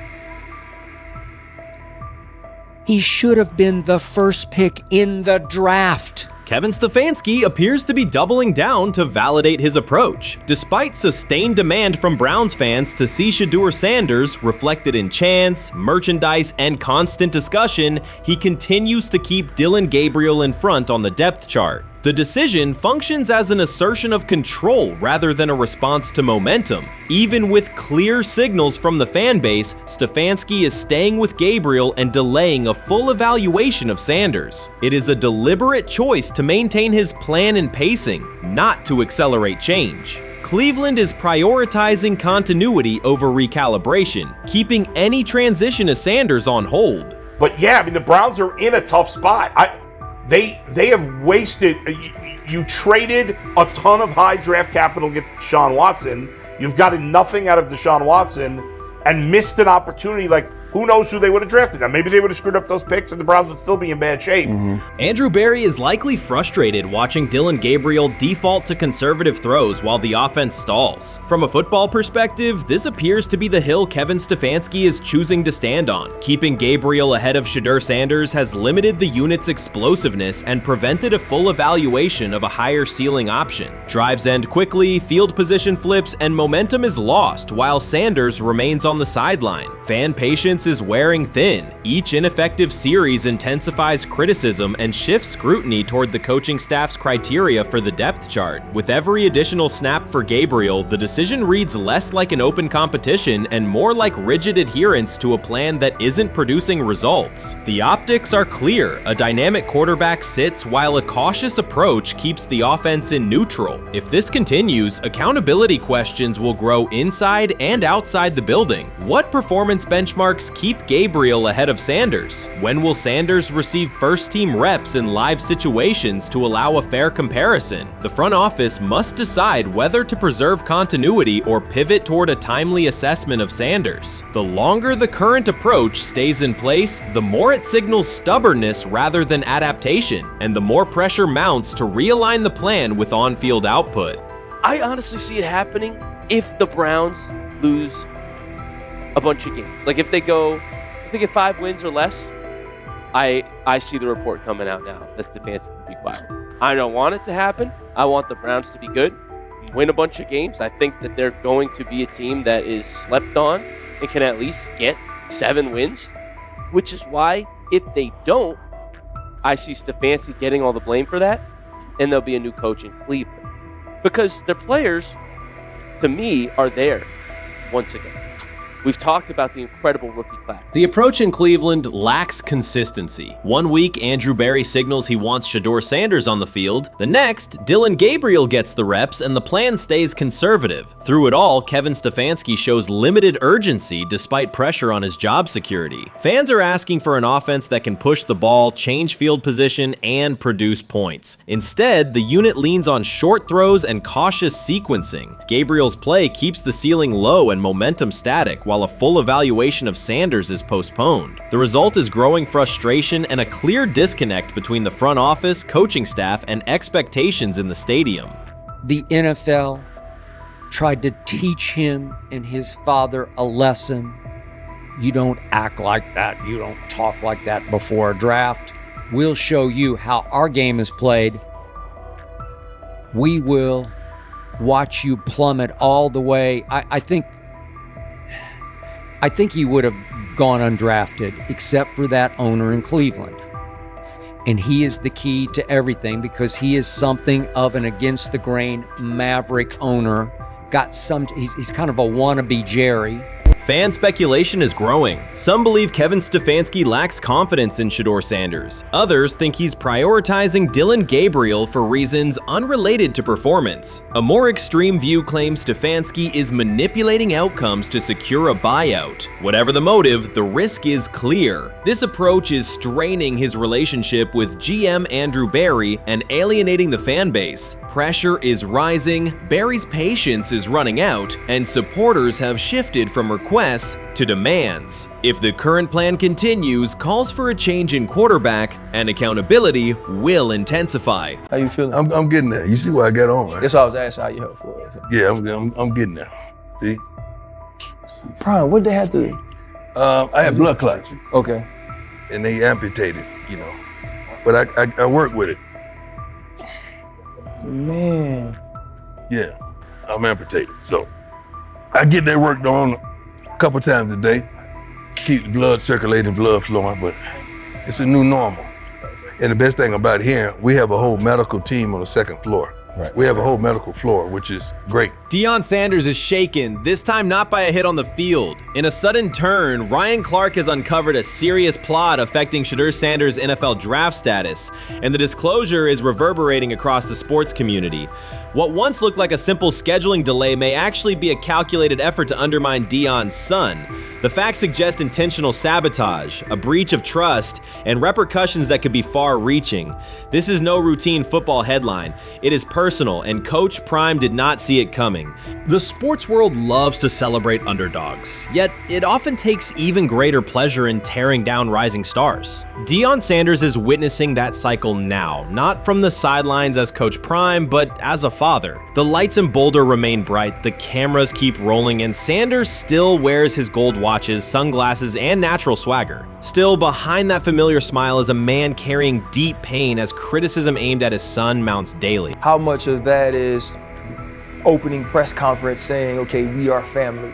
He should have been the first pick in the draft. Kevin Stefanski appears to be doubling down to validate his approach. Despite sustained demand from Browns fans to see Shedeur Sanders reflected in chants, merchandise, and constant discussion, he continues to keep Dillon Gabriel in front on the depth chart. The decision functions as an assertion of control rather than a response to momentum. Even with clear signals from the fan base, Stefanski is staying with Gabriel and delaying a full evaluation of Sanders. It is a deliberate choice to maintain his plan and pacing, not to accelerate change. Cleveland is prioritizing continuity over recalibration, keeping any transition to Sanders on hold. But yeah, I mean, the Browns are in a tough spot. They have wasted. You traded a ton of high draft capital to get Deshaun Watson. You've gotten nothing out of Deshaun Watson and missed an opportunity. Like, who knows who they would have drafted? Now, maybe they would have screwed up those picks and the Browns would still be in bad shape. Andrew Berry is likely frustrated watching Dillon Gabriel default to conservative throws while the offense stalls. From a football perspective, this appears to be the hill Kevin Stefanski is choosing to stand on. Keeping Gabriel ahead of Shedeur Sanders has limited the unit's explosiveness and prevented a full evaluation of a higher ceiling option. Drives end quickly, field position flips, and momentum is lost while Sanders remains on the sideline. Fan patience is wearing thin. Each ineffective series intensifies criticism and shifts scrutiny toward the coaching staff's criteria for the depth chart. With every additional snap for Gabriel, the decision reads less like an open competition and more like rigid adherence to a plan that isn't producing results. The optics are clear. A dynamic quarterback sits while a cautious approach keeps the offense in neutral. If this continues, accountability questions will grow inside and outside the building. What performance benchmarks keep Gabriel ahead of Sanders? When will Sanders receive first-team reps in live situations to allow a fair comparison? The front office must decide whether to preserve continuity or pivot toward a timely assessment of Sanders. The longer the current approach stays in place, the more it signals stubbornness rather than adaptation, and the more pressure mounts to realign the plan with on-field output. I honestly see it happening if the Browns lose a bunch of games. Like if they get 5 wins or less, I see the report coming out now that Stefanski will be fired. I don't want it to happen. I want the Browns to be good, win a bunch of games. I think that they're going to be a team that is slept on and can at least get 7 wins, which is why if they don't, I see Stefanski getting all the blame for that, and there'll be a new coach in Cleveland. Because their players, to me, are there once again. We've talked about the incredible rookie class. The approach in Cleveland lacks consistency. One week, Andrew Berry signals he wants Shedeur Sanders on the field. The next, Dillon Gabriel gets the reps and the plan stays conservative. Through it all, Kevin Stefanski shows limited urgency despite pressure on his job security. Fans are asking for an offense that can push the ball, change field position, and produce points. Instead, the unit leans on short throws and cautious sequencing. Gabriel's play keeps the ceiling low and momentum static, while a full evaluation of Sanders is postponed. The result is growing frustration and a clear disconnect between the front office, coaching staff, and expectations in the stadium. The NFL tried to teach him and his father a lesson. You don't act like that. You don't talk like that before a draft. We'll show you how our game is played. We will watch you plummet all the way. I think he would have gone undrafted except for that owner in Cleveland. And he is the key to everything because he is something of an against the grain maverick owner. He's kind of a wannabe Jerry. Fan speculation is growing. Some believe Kevin Stefanski lacks confidence in Shedeur Sanders. Others think he's prioritizing Dillon Gabriel for reasons unrelated to performance. A more extreme view claims Stefanski is manipulating outcomes to secure a buyout. Whatever the motive, the risk is clear. This approach is straining his relationship with GM Andrew Berry and alienating the fan base. Pressure is rising, Berry's patience is running out, and supporters have shifted from requests to demands. If the current plan continues, calls for a change in quarterback and accountability will intensify. How you feeling? I'm getting there. You see what I got on, right? That's why I was asking how you help for it. Yeah, I'm getting there. See? Brian, what they had to? I had blood clots. Okay. And they amputated, But I work with it. Man. Yeah, I'm amputated. So I get that work done a couple times a day. Keep the blood circulating, blood flowing, but it's a new normal. And the best thing about here, we have a whole medical team on the second floor. Right. We have a whole medical floor, which is great. Deion Sanders is shaken, this time not by a hit on the field. In a sudden turn, Ryan Clark has uncovered a serious plot affecting Shedeur Sanders' NFL draft status, and the disclosure is reverberating across the sports community. What once looked like a simple scheduling delay may actually be a calculated effort to undermine Deion's son. The facts suggest intentional sabotage, a breach of trust, and repercussions that could be far-reaching. This is no routine football headline. It is personal, and Coach Prime did not see it coming. The sports world loves to celebrate underdogs, yet it often takes even greater pleasure in tearing down rising stars. Deion Sanders is witnessing that cycle now, not from the sidelines as Coach Prime, but as a father. The lights in Boulder remain bright, the cameras keep rolling, and Sanders still wears his gold watches, sunglasses, and natural swagger. Still, behind that familiar smile is a man carrying deep pain as criticism aimed at his son mounts daily. How much of that is opening press conference saying, okay, we are family,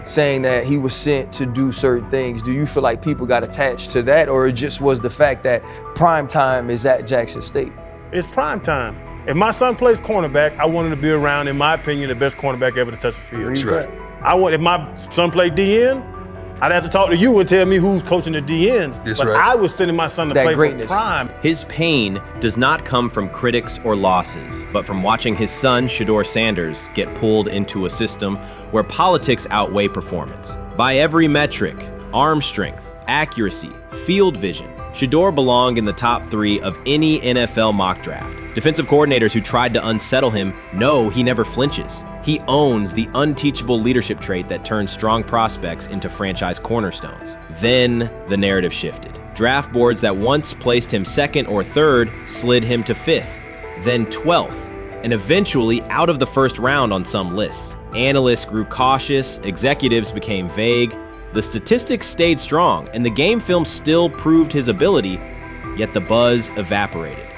saying that he was sent to do certain things? Do you feel like people got attached to that, or it just was the fact that prime time is at Jackson State? It's prime time. If my son plays cornerback, I want him to be around, in my opinion, the best cornerback ever to touch the field. That's right. If my son played DN, I'd have to talk to you and tell me who's coaching the DNs. That's but right. I was sending my son to play for prime. His pain does not come from critics or losses, but from watching his son, Shedeur Sanders, get pulled into a system where politics outweigh performance. By every metric, arm strength, accuracy, field vision, Shedeur belonged in the top 3 of any NFL mock draft. Defensive coordinators who tried to unsettle him know he never flinches. He owns the unteachable leadership trait that turns strong prospects into franchise cornerstones. Then the narrative shifted. Draft boards that once placed him 2nd or 3rd slid him to 5th, then 12th, and eventually out of the 1st round on some lists. Analysts grew cautious, executives became vague. The statistics stayed strong, and the game film still proved his ability, yet the buzz evaporated.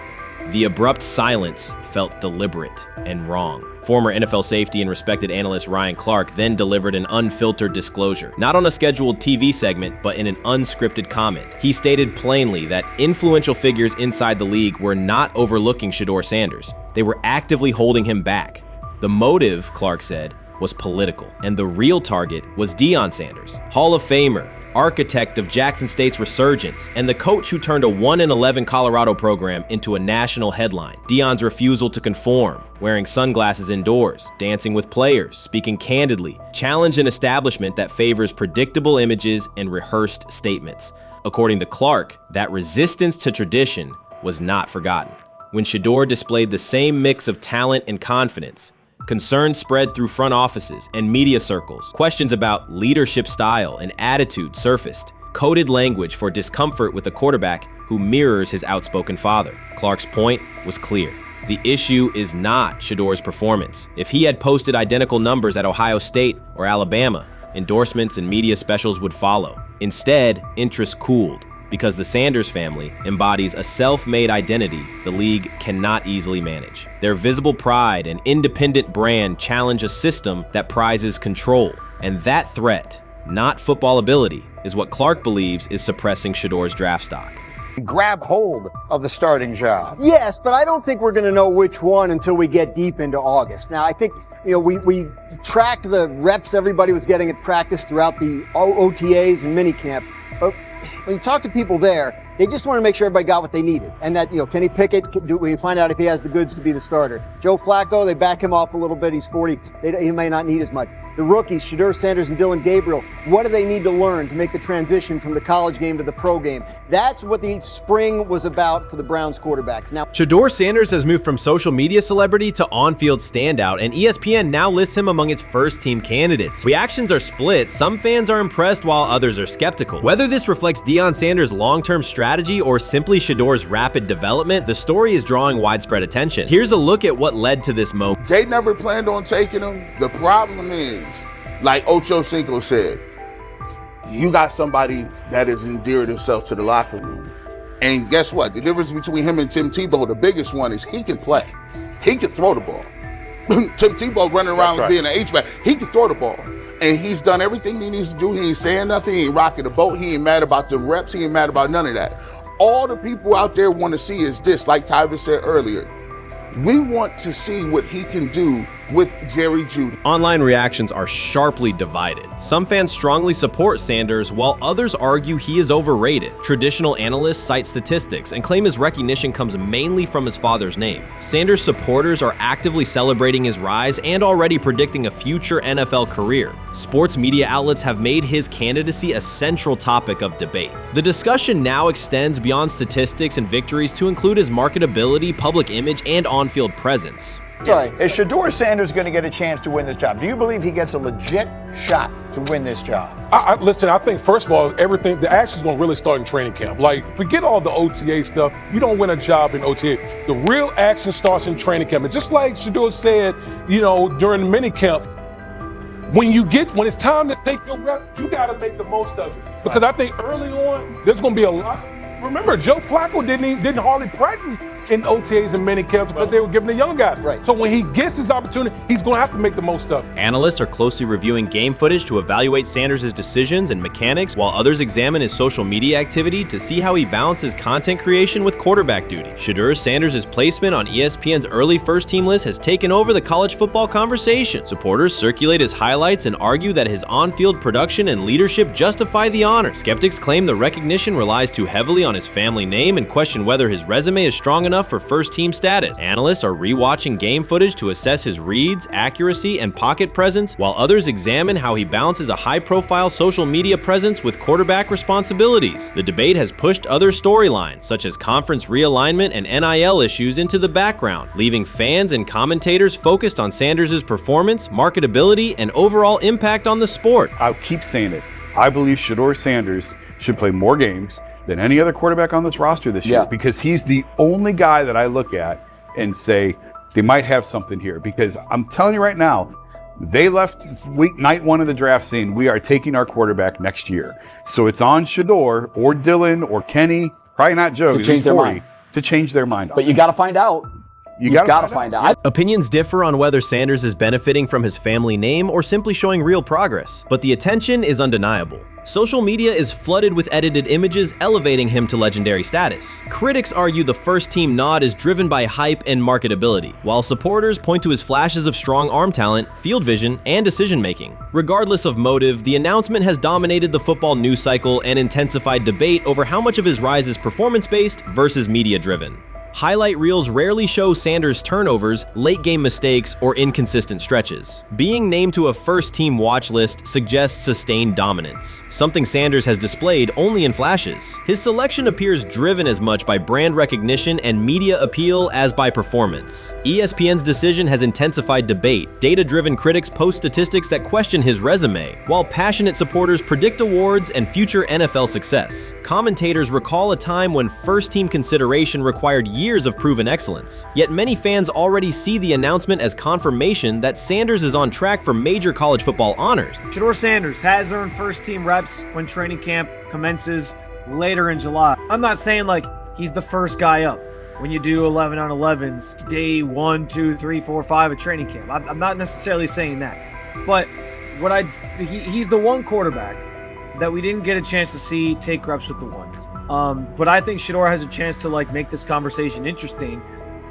The abrupt silence felt deliberate and wrong. Former NFL safety and respected analyst Ryan Clark then delivered an unfiltered disclosure, not on a scheduled TV segment, but in an unscripted comment. He stated plainly that influential figures inside the league were not overlooking Shedeur Sanders. They were actively holding him back. The motive, Clark said, was political, and the real target was Deion Sanders, Hall of Famer, architect of Jackson State's resurgence, and the coach who turned a 1-11 Colorado program into a national headline. Deion's refusal to conform, wearing sunglasses indoors, dancing with players, speaking candidly, challenged an establishment that favors predictable images and rehearsed statements. According to Clark, that resistance to tradition was not forgotten. When Shedeur displayed the same mix of talent and confidence, concern spread through front offices and media circles. Questions about leadership style and attitude surfaced. Coded language for discomfort with a quarterback who mirrors his outspoken father. Clark's point was clear. The issue is not Shedeur's performance. If he had posted identical numbers at Ohio State or Alabama, endorsements and media specials would follow. Instead, interest cooled, because the Sanders family embodies a self-made identity the league cannot easily manage. Their visible pride and independent brand challenge a system that prizes control. And that threat, not football ability, is what Clark believes is suppressing Shedeur's draft stock. Grab hold of the starting job. Yes, but I don't think we're going to know which one until we get deep into August. Now, I think, we tracked the reps everybody was getting at practice throughout the OTAs and minicamp. But when you talk to people there, they just want to make sure everybody got what they needed. And that, Kenny Pickett, we find out if he has the goods to be the starter. Joe Flacco, they back him off a little bit. He's 40. He may not need as much. The rookies, Shedeur Sanders and Dillon Gabriel, what do they need to learn to make the transition from the college game to the pro game? That's what the spring was about for the Browns quarterbacks. Now, Shedeur Sanders has moved from social media celebrity to on-field standout, and ESPN now lists him among its first-team candidates. Reactions are split. Some fans are impressed while others are skeptical. Whether this reflects Deion Sanders' long-term strategy or simply Shedeur's rapid development, the story is drawing widespread attention. Here's a look at what led to this moment. They never planned on taking him. The problem is, like Ocho Cinco said, you got somebody that has endeared himself to the locker room. And guess what? The difference between him and Tim Tebow, the biggest one, is he can play. He can throw the ball. Tim Tebow running around being an H-back, he can throw the ball. And he's done everything he needs to do. He ain't saying nothing. He ain't rocking the boat. He ain't mad about the reps. He ain't mad about none of that. All the people out there want to see is this, like Tyver said earlier. We want to see what he can do with Jerry Jeudy. Online reactions are sharply divided. Some fans strongly support Sanders, while others argue he is overrated. Traditional analysts cite statistics and claim his recognition comes mainly from his father's name. Sanders supporters are actively celebrating his rise and already predicting a future NFL career. Sports media outlets have made his candidacy a central topic of debate. The discussion now extends beyond statistics and victories to include his marketability, public image, and on-field presence. Sorry, is Shedeur Sanders going to get a chance to win this job? Do you believe he gets a legit shot to win this job? Listen, I think, first of all, the action's going to really start in training camp. Like, forget all the OTA stuff. You don't win a job in OTA. The real action starts in training camp. And just like Shedeur said, during the mini camp, when it's time to take your reps, you got to make the most of it. Because I think early on, there's going to be a lot. Remember, Joe Flacco didn't hardly practice in OTAs and mini camps because they were giving the young guys. Right. So when he gets his opportunity, he's going to have to make the most of it. Analysts are closely reviewing game footage to evaluate Sanders' decisions and mechanics, while others examine his social media activity to see how he balances content creation with quarterback duty. Shedeur Sanders' placement on ESPN's early first-team list has taken over the college football conversation. Supporters circulate his highlights and argue that his on-field production and leadership justify the honor. Skeptics claim the recognition relies too heavily on his family name and question whether his resume is strong enough for first-team status. Analysts are rewatching game footage to assess his reads, accuracy, and pocket presence, while others examine how he balances a high-profile social media presence with quarterback responsibilities. The debate has pushed other storylines, such as conference realignment and NIL issues, into the background, leaving fans and commentators focused on Sanders' performance, marketability, and overall impact on the sport. I'll keep saying it. I believe Shedeur Sanders should play more games than any other quarterback on this roster this year, because he's the only guy that I look at and say they might have something here. Because I'm telling you right now, they left night one of the draft saying we are taking our quarterback next year. So it's on Shedeur or Dillon or Kenny, probably not Joe, to change their mind. To change their mind. But you got to find out. You gotta find out. Opinions differ on whether Sanders is benefiting from his family name or simply showing real progress, but the attention is undeniable. Social media is flooded with edited images elevating him to legendary status. Critics argue the first-team nod is driven by hype and marketability, while supporters point to his flashes of strong arm talent, field vision, and decision-making. Regardless of motive, the announcement has dominated the football news cycle and intensified debate over how much of his rise is performance-based versus media-driven. Highlight reels rarely show Sanders' turnovers, late-game mistakes, or inconsistent stretches. Being named to a first-team watch list suggests sustained dominance, something Sanders has displayed only in flashes. His selection appears driven as much by brand recognition and media appeal as by performance. ESPN's decision has intensified debate. Data-driven critics post statistics that question his resume, while passionate supporters predict awards and future NFL success. Commentators recall a time when first-team consideration required years of proven excellence. Yet many fans already see the announcement as confirmation that Sanders is on track for major college football honors. Shedeur Sanders has earned first-team reps when training camp commences later in July. I'm not saying like he's the first guy up when you do 11 on 11s, day 1, 2, 3, 4, 5 at training camp. I'm not necessarily saying that. But he's the one quarterback that we didn't get a chance to see take reps with the ones. But I think Shedeur has a chance to like make this conversation interesting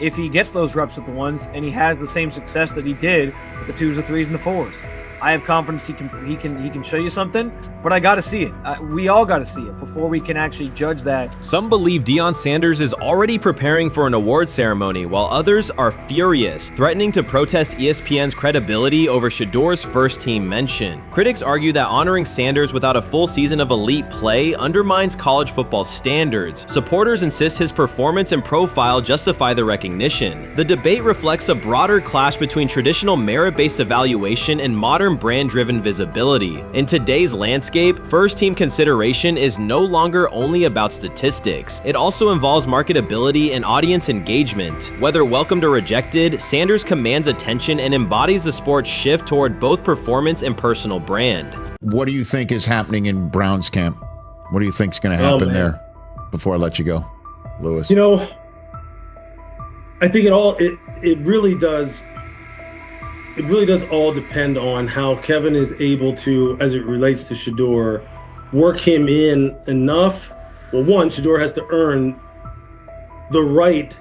if he gets those reps with the ones and he has the same success that he did with the 2s, the 3s, and the 4s. I have confidence he can show you something, but I got to see it. We all got to see it before we can actually judge that. Some believe Deion Sanders is already preparing for an award ceremony, while others are furious, threatening to protest ESPN's credibility over Shedeur's first-team mention. Critics argue that honoring Sanders without a full season of elite play undermines college football standards. Supporters insist his performance and profile justify the recognition. The debate reflects a broader clash between traditional merit-based evaluation and modern brand-driven visibility. In today's landscape, first-team consideration is no longer only about statistics. It also involves marketability and audience engagement. Whether welcomed or rejected, Sanders commands attention and embodies the sport's shift toward both performance and personal brand. What do you think is happening in Browns camp? What do you think is going to happen there before I let you go, Lewis? You know, I think it really does. It really does all depend on how Kevin is able to, as it relates to Shedeur, work him in enough. Well, one, Shedeur has to earn the right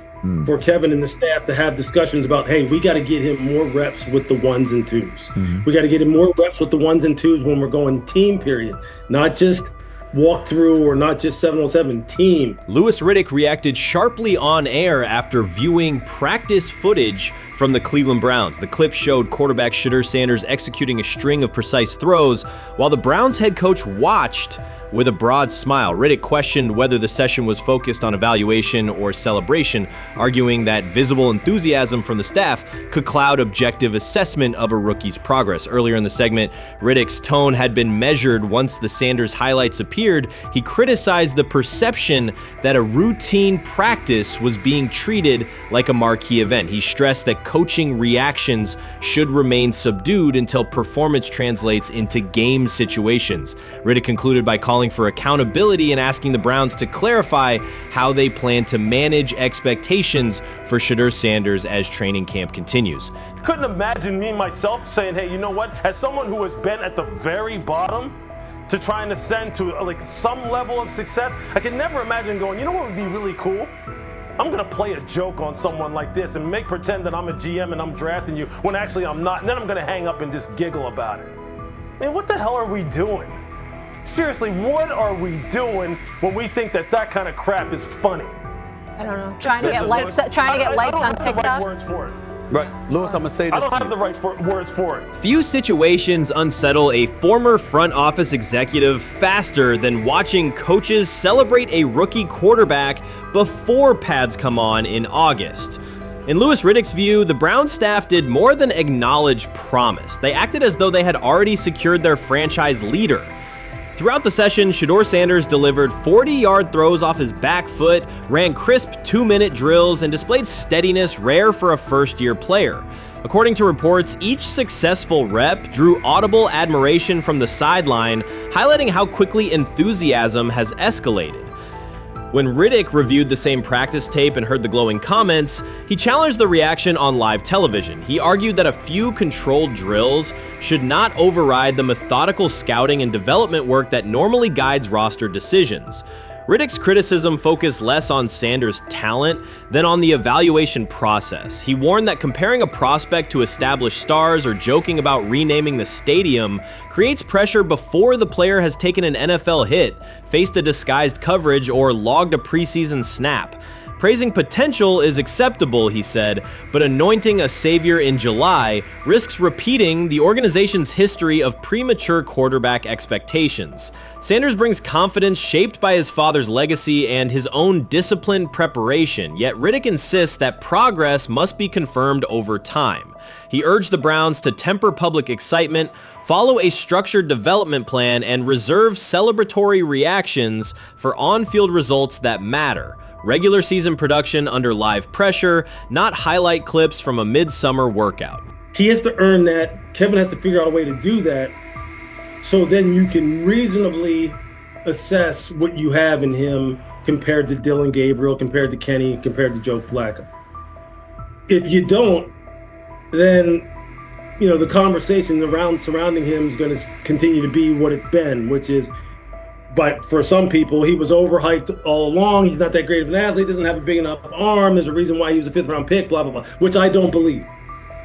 for Kevin and the staff to have discussions about, hey, we got to get him more reps with the 1s and 2s. We got to get him more reps with the 1s and 2s when we're going team period, not just walk through or not just 7-on-7 team. Louis Riddick reacted sharply on air after viewing practice footage from the Cleveland Browns. The clip showed quarterback Shedeur Sanders executing a string of precise throws while the Browns head coach watched with a broad smile. Riddick questioned whether the session was focused on evaluation or celebration, arguing that visible enthusiasm from the staff could cloud objective assessment of a rookie's progress. Earlier in the segment, Riddick's tone had been measured once the Sanders highlights appeared. He criticized the perception that a routine practice was being treated like a marquee event. He stressed that coaching reactions should remain subdued until performance translates into game situations. Riddick concluded by calling for accountability and asking the Browns to clarify how they plan to manage expectations for Shedeur Sanders as training camp continues. Couldn't imagine me myself saying, hey, you know what? As someone who has been at the very bottom to try and ascend to like some level of success, I could never imagine going, you know what would be really cool? I'm gonna play a joke on someone like this and make pretend that I'm a GM and I'm drafting you when actually I'm not, and then I'm gonna hang up and just giggle about it. I mean, what the hell are we doing? Seriously, what are we doing when we think that that kind of crap is funny? I don't know. Trying to get likes on TikTok. I don't have the right words for it. Right, Lewis, I'm gonna say this. I don't have the right words for it. Few situations unsettle a former front office executive faster than watching coaches celebrate a rookie quarterback before pads come on in August. In Louis Riddick's view, the Browns staff did more than acknowledge promise. They acted as though they had already secured their franchise leader. Throughout the session, Shedeur Sanders delivered 40-yard throws off his back foot, ran crisp 2-minute drills, and displayed steadiness rare for a first-year player. According to reports, each successful rep drew audible admiration from the sideline, highlighting how quickly enthusiasm has escalated. When Riddick reviewed the same practice tape and heard the glowing comments, he challenged the reaction on live television. He argued that a few controlled drills should not override the methodical scouting and development work that normally guides roster decisions. Riddick's criticism focused less on Sanders' talent than on the evaluation process. He warned that comparing a prospect to established stars or joking about renaming the stadium creates pressure before the player has taken an NFL hit, faced a disguised coverage, or logged a preseason snap. Praising potential is acceptable, he said, but anointing a savior in July risks repeating the organization's history of premature quarterback expectations. Sanders brings confidence shaped by his father's legacy and his own disciplined preparation, yet Riddick insists that progress must be confirmed over time. He urged the Browns to temper public excitement, follow a structured development plan, and reserve celebratory reactions for on-field results that matter. Regular season production under live pressure, not highlight clips from a midsummer workout. He has to earn that. Kevin has to figure out a way to do that, so then you can reasonably assess what you have in him compared to Dylan Gabriel, compared to Kenny, compared to Joe Flacco. If you don't, then the conversation surrounding him is going to continue to be what it's been, which is, but for some people, he was overhyped all along. He's not that great of an athlete, doesn't have a big enough arm. There's a reason why he was a 5th-round pick, blah, blah, blah, which I don't believe.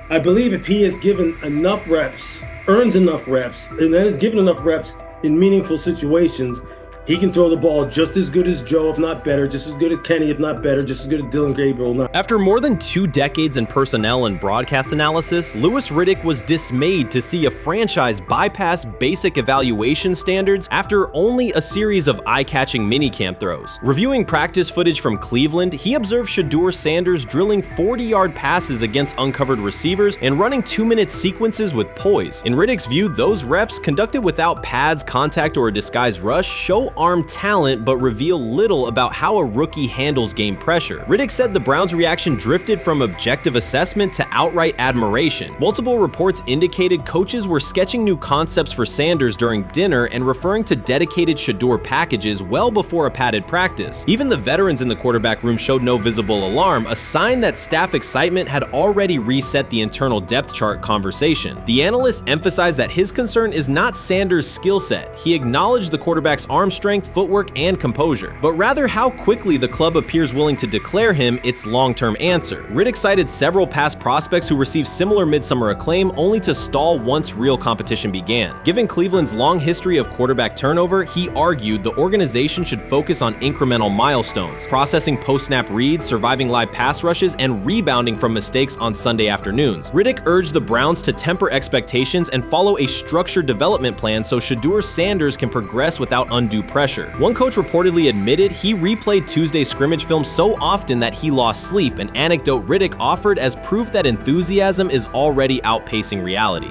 I believe if he is given enough reps, earns enough reps, and then is given enough reps in meaningful situations, he can throw the ball just as good as Joe, if not better, just as good as Kenny, if not better, just as good as Dylan Gabriel. After more than 2 decades in personnel and broadcast analysis, Louis Riddick was dismayed to see a franchise bypass basic evaluation standards after only a series of eye-catching minicamp throws. Reviewing practice footage from Cleveland, he observed Shedeur Sanders drilling 40-yard passes against uncovered receivers and running 2-minute sequences with poise. In Riddick's view, those reps, conducted without pads, contact, or a disguised rush, show arm talent but reveal little about how a rookie handles game pressure. Riddick said the Browns' reaction drifted from objective assessment to outright admiration. Multiple reports indicated coaches were sketching new concepts for Sanders during dinner and referring to dedicated Shedeur packages well before a padded practice. Even the veterans in the quarterback room showed no visible alarm, a sign that staff excitement had already reset the internal depth chart conversation. The analyst emphasized that his concern is not Sanders' skill set. He acknowledged the quarterback's arm strength, footwork, and composure, but rather how quickly the club appears willing to declare him its long-term answer. Riddick cited several past prospects who received similar midsummer acclaim only to stall once real competition began. Given Cleveland's long history of quarterback turnover, he argued the organization should focus on incremental milestones, processing post-snap reads, surviving live pass rushes, and rebounding from mistakes on Sunday afternoons. Riddick urged the Browns to temper expectations and follow a structured development plan so Shedeur Sanders can progress without undue pressure. One coach reportedly admitted he replayed Tuesday's scrimmage film so often that he lost sleep, an anecdote Riddick offered as proof that enthusiasm is already outpacing reality.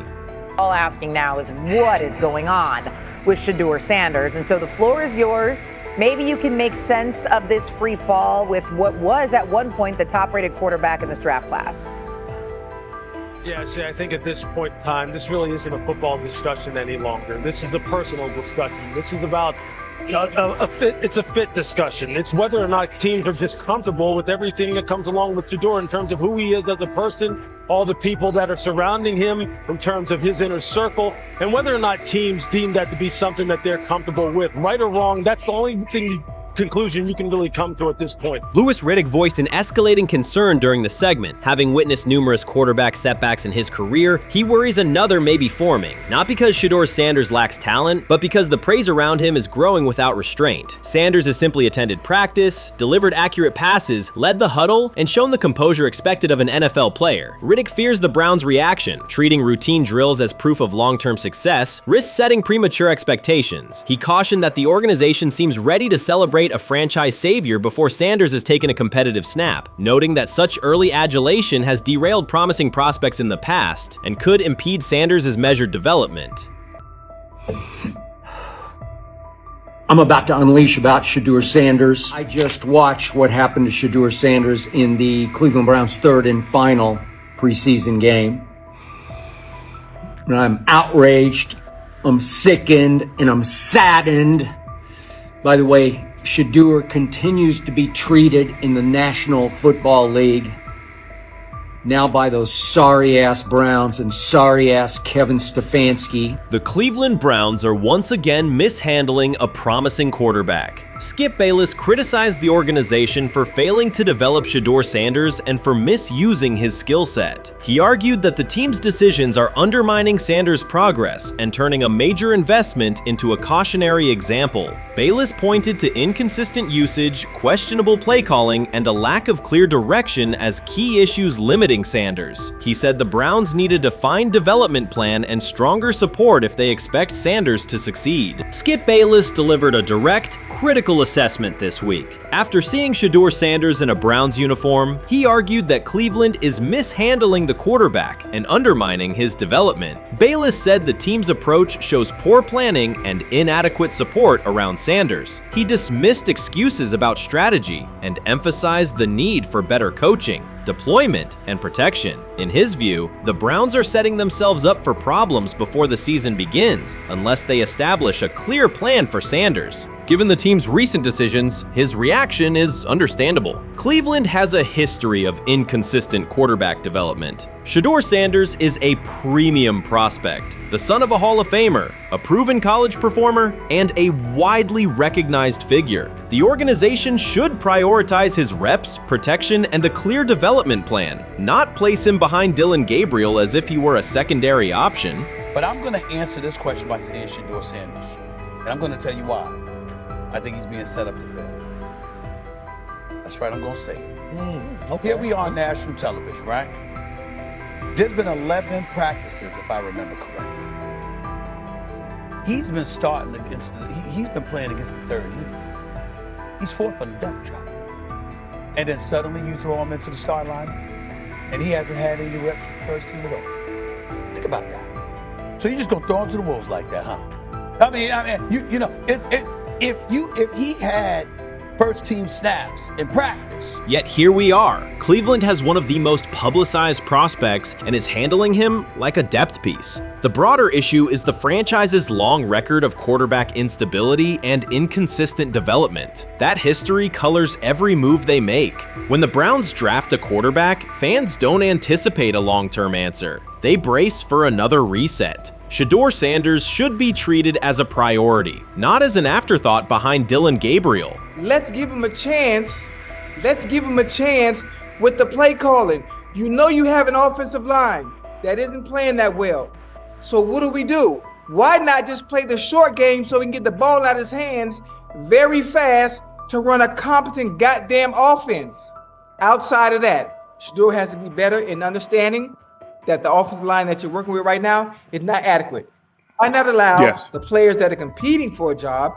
All asking now is what is going on with Shedeur Sanders, and so the floor is yours. Maybe you can make sense of this free fall with what was at one point the top-rated quarterback in this draft class. Yeah, see, I think at this point in time, this really isn't a football discussion any longer. This is a personal discussion. This is about it's a fit discussion. It's whether or not teams are just comfortable with everything that comes along with Shedeur in terms of who he is as a person, all the people that are surrounding him in terms of his inner circle, and whether or not teams deem that to be something that they're comfortable with. Right or wrong, that's the only conclusion you can really come to at this point. Louis Riddick voiced an escalating concern during the segment. Having witnessed numerous quarterback setbacks in his career, he worries another may be forming, not because Shedeur Sanders lacks talent, but because the praise around him is growing without restraint. Sanders has simply attended practice, delivered accurate passes, led the huddle, and shown the composure expected of an NFL player. Riddick fears the Browns' reaction, treating routine drills as proof of long-term success, risks setting premature expectations. He cautioned that the organization seems ready to celebrate a franchise savior before Sanders has taken a competitive snap, noting that such early adulation has derailed promising prospects in the past and could impede Sanders' measured development. I'm about to unleash about Shedeur Sanders. I just watched what happened to Shedeur Sanders in the Cleveland Browns' third and final preseason game. And I'm outraged, I'm sickened, and I'm saddened. By the way, Shedeur continues to be treated in the National Football League now by those sorry-ass Browns and sorry-ass Kevin Stefanski. The Cleveland Browns are once again mishandling a promising quarterback. Skip Bayless criticized the organization for failing to develop Shedeur Sanders and for misusing his skill set. He argued that the team's decisions are undermining Sanders' progress and turning a major investment into a cautionary example. Bayless pointed to inconsistent usage, questionable play calling, and a lack of clear direction as key issues limiting Sanders. He said the Browns need a defined development plan and stronger support if they expect Sanders to succeed. Skip Bayless delivered a direct, critical assessment this week. After seeing Shedeur Sanders in a Browns uniform, he argued that Cleveland is mishandling the quarterback and undermining his development. Bayless said the team's approach shows poor planning and inadequate support around Sanders. He dismissed excuses about strategy and emphasized the need for better coaching, deployment, and protection. In his view, the Browns are setting themselves up for problems before the season begins unless they establish a clear plan for Sanders. Given the team's recent decisions, his reaction is understandable. Cleveland has a history of inconsistent quarterback development. Shedeur Sanders is a premium prospect, the son of a Hall of Famer, a proven college performer, and a widely recognized figure. The organization should prioritize his reps, protection, and a clear development plan, not place him behind Dillon Gabriel as if he were a secondary option. But I'm going to answer this question by saying Shedeur Sanders, and I'm going to tell you why. I think he's being set up to fail. That's right, I'm going to say it. Okay. Here we are on national television, right? There's been 11 practices, if I remember correctly. He's been starting against, he's been playing against the third unit. He's fourth on the depth chart. And then suddenly you throw him into the start line, and he hasn't had any reps for the first team at all. Think about that. So you just gonna throw him to the wolves like that, huh? I mean, you know, if he had first team snaps in practice. Yet here we are. Cleveland has one of the most publicized prospects and is handling him like a depth piece. The broader issue is the franchise's long record of quarterback instability and inconsistent development. That history colors every move they make. When the Browns draft a quarterback, fans don't anticipate a long-term answer. They brace for another reset. Shedeur Sanders should be treated as a priority, not as an afterthought behind Dillon Gabriel. Let's give him a chance. Let's give him a chance with the play calling. You know you have an offensive line that isn't playing that well. So what do? Why not just play the short game so he can get the ball out of his hands very fast to run a competent goddamn offense? Outside of that, Shedeur has to be better in understanding that the offensive line that you're working with right now is not adequate. Why not allow the players that are competing for a job,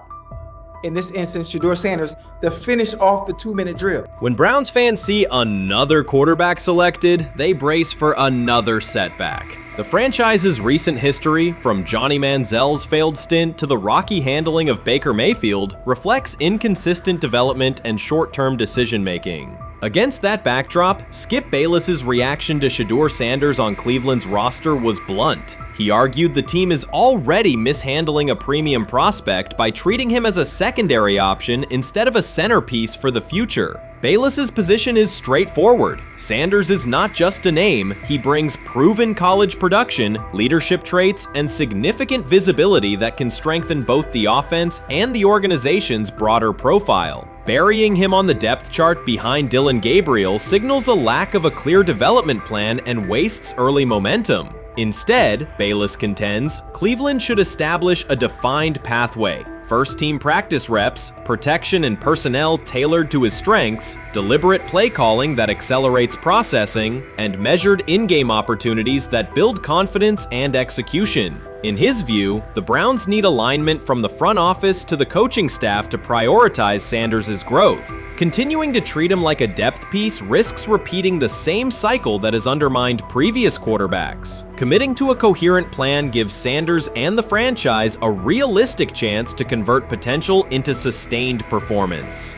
in this instance, Shedeur Sanders, to finish off the 2-minute drill? When Browns fans see another quarterback selected, they brace for another setback. The franchise's recent history, from Johnny Manziel's failed stint to the rocky handling of Baker Mayfield, reflects inconsistent development and short-term decision-making. Against that backdrop, Skip Bayless's reaction to Shedeur Sanders on Cleveland's roster was blunt. He argued the team is already mishandling a premium prospect by treating him as a secondary option instead of a centerpiece for the future. Bayless's position is straightforward. Sanders is not just a name, he brings proven college production, leadership traits, and significant visibility that can strengthen both the offense and the organization's broader profile. Burying him on the depth chart behind Dillon Gabriel signals a lack of a clear development plan and wastes early momentum. Instead, Bayless contends, Cleveland should establish a defined pathway. First-team practice reps, protection and personnel tailored to his strengths, deliberate play calling that accelerates processing, and measured in-game opportunities that build confidence and execution. In his view, the Browns need alignment from the front office to the coaching staff to prioritize Sanders' growth. Continuing to treat him like a depth piece risks repeating the same cycle that has undermined previous quarterbacks. Committing to a coherent plan gives Sanders and the franchise a realistic chance to convert potential into sustained performance.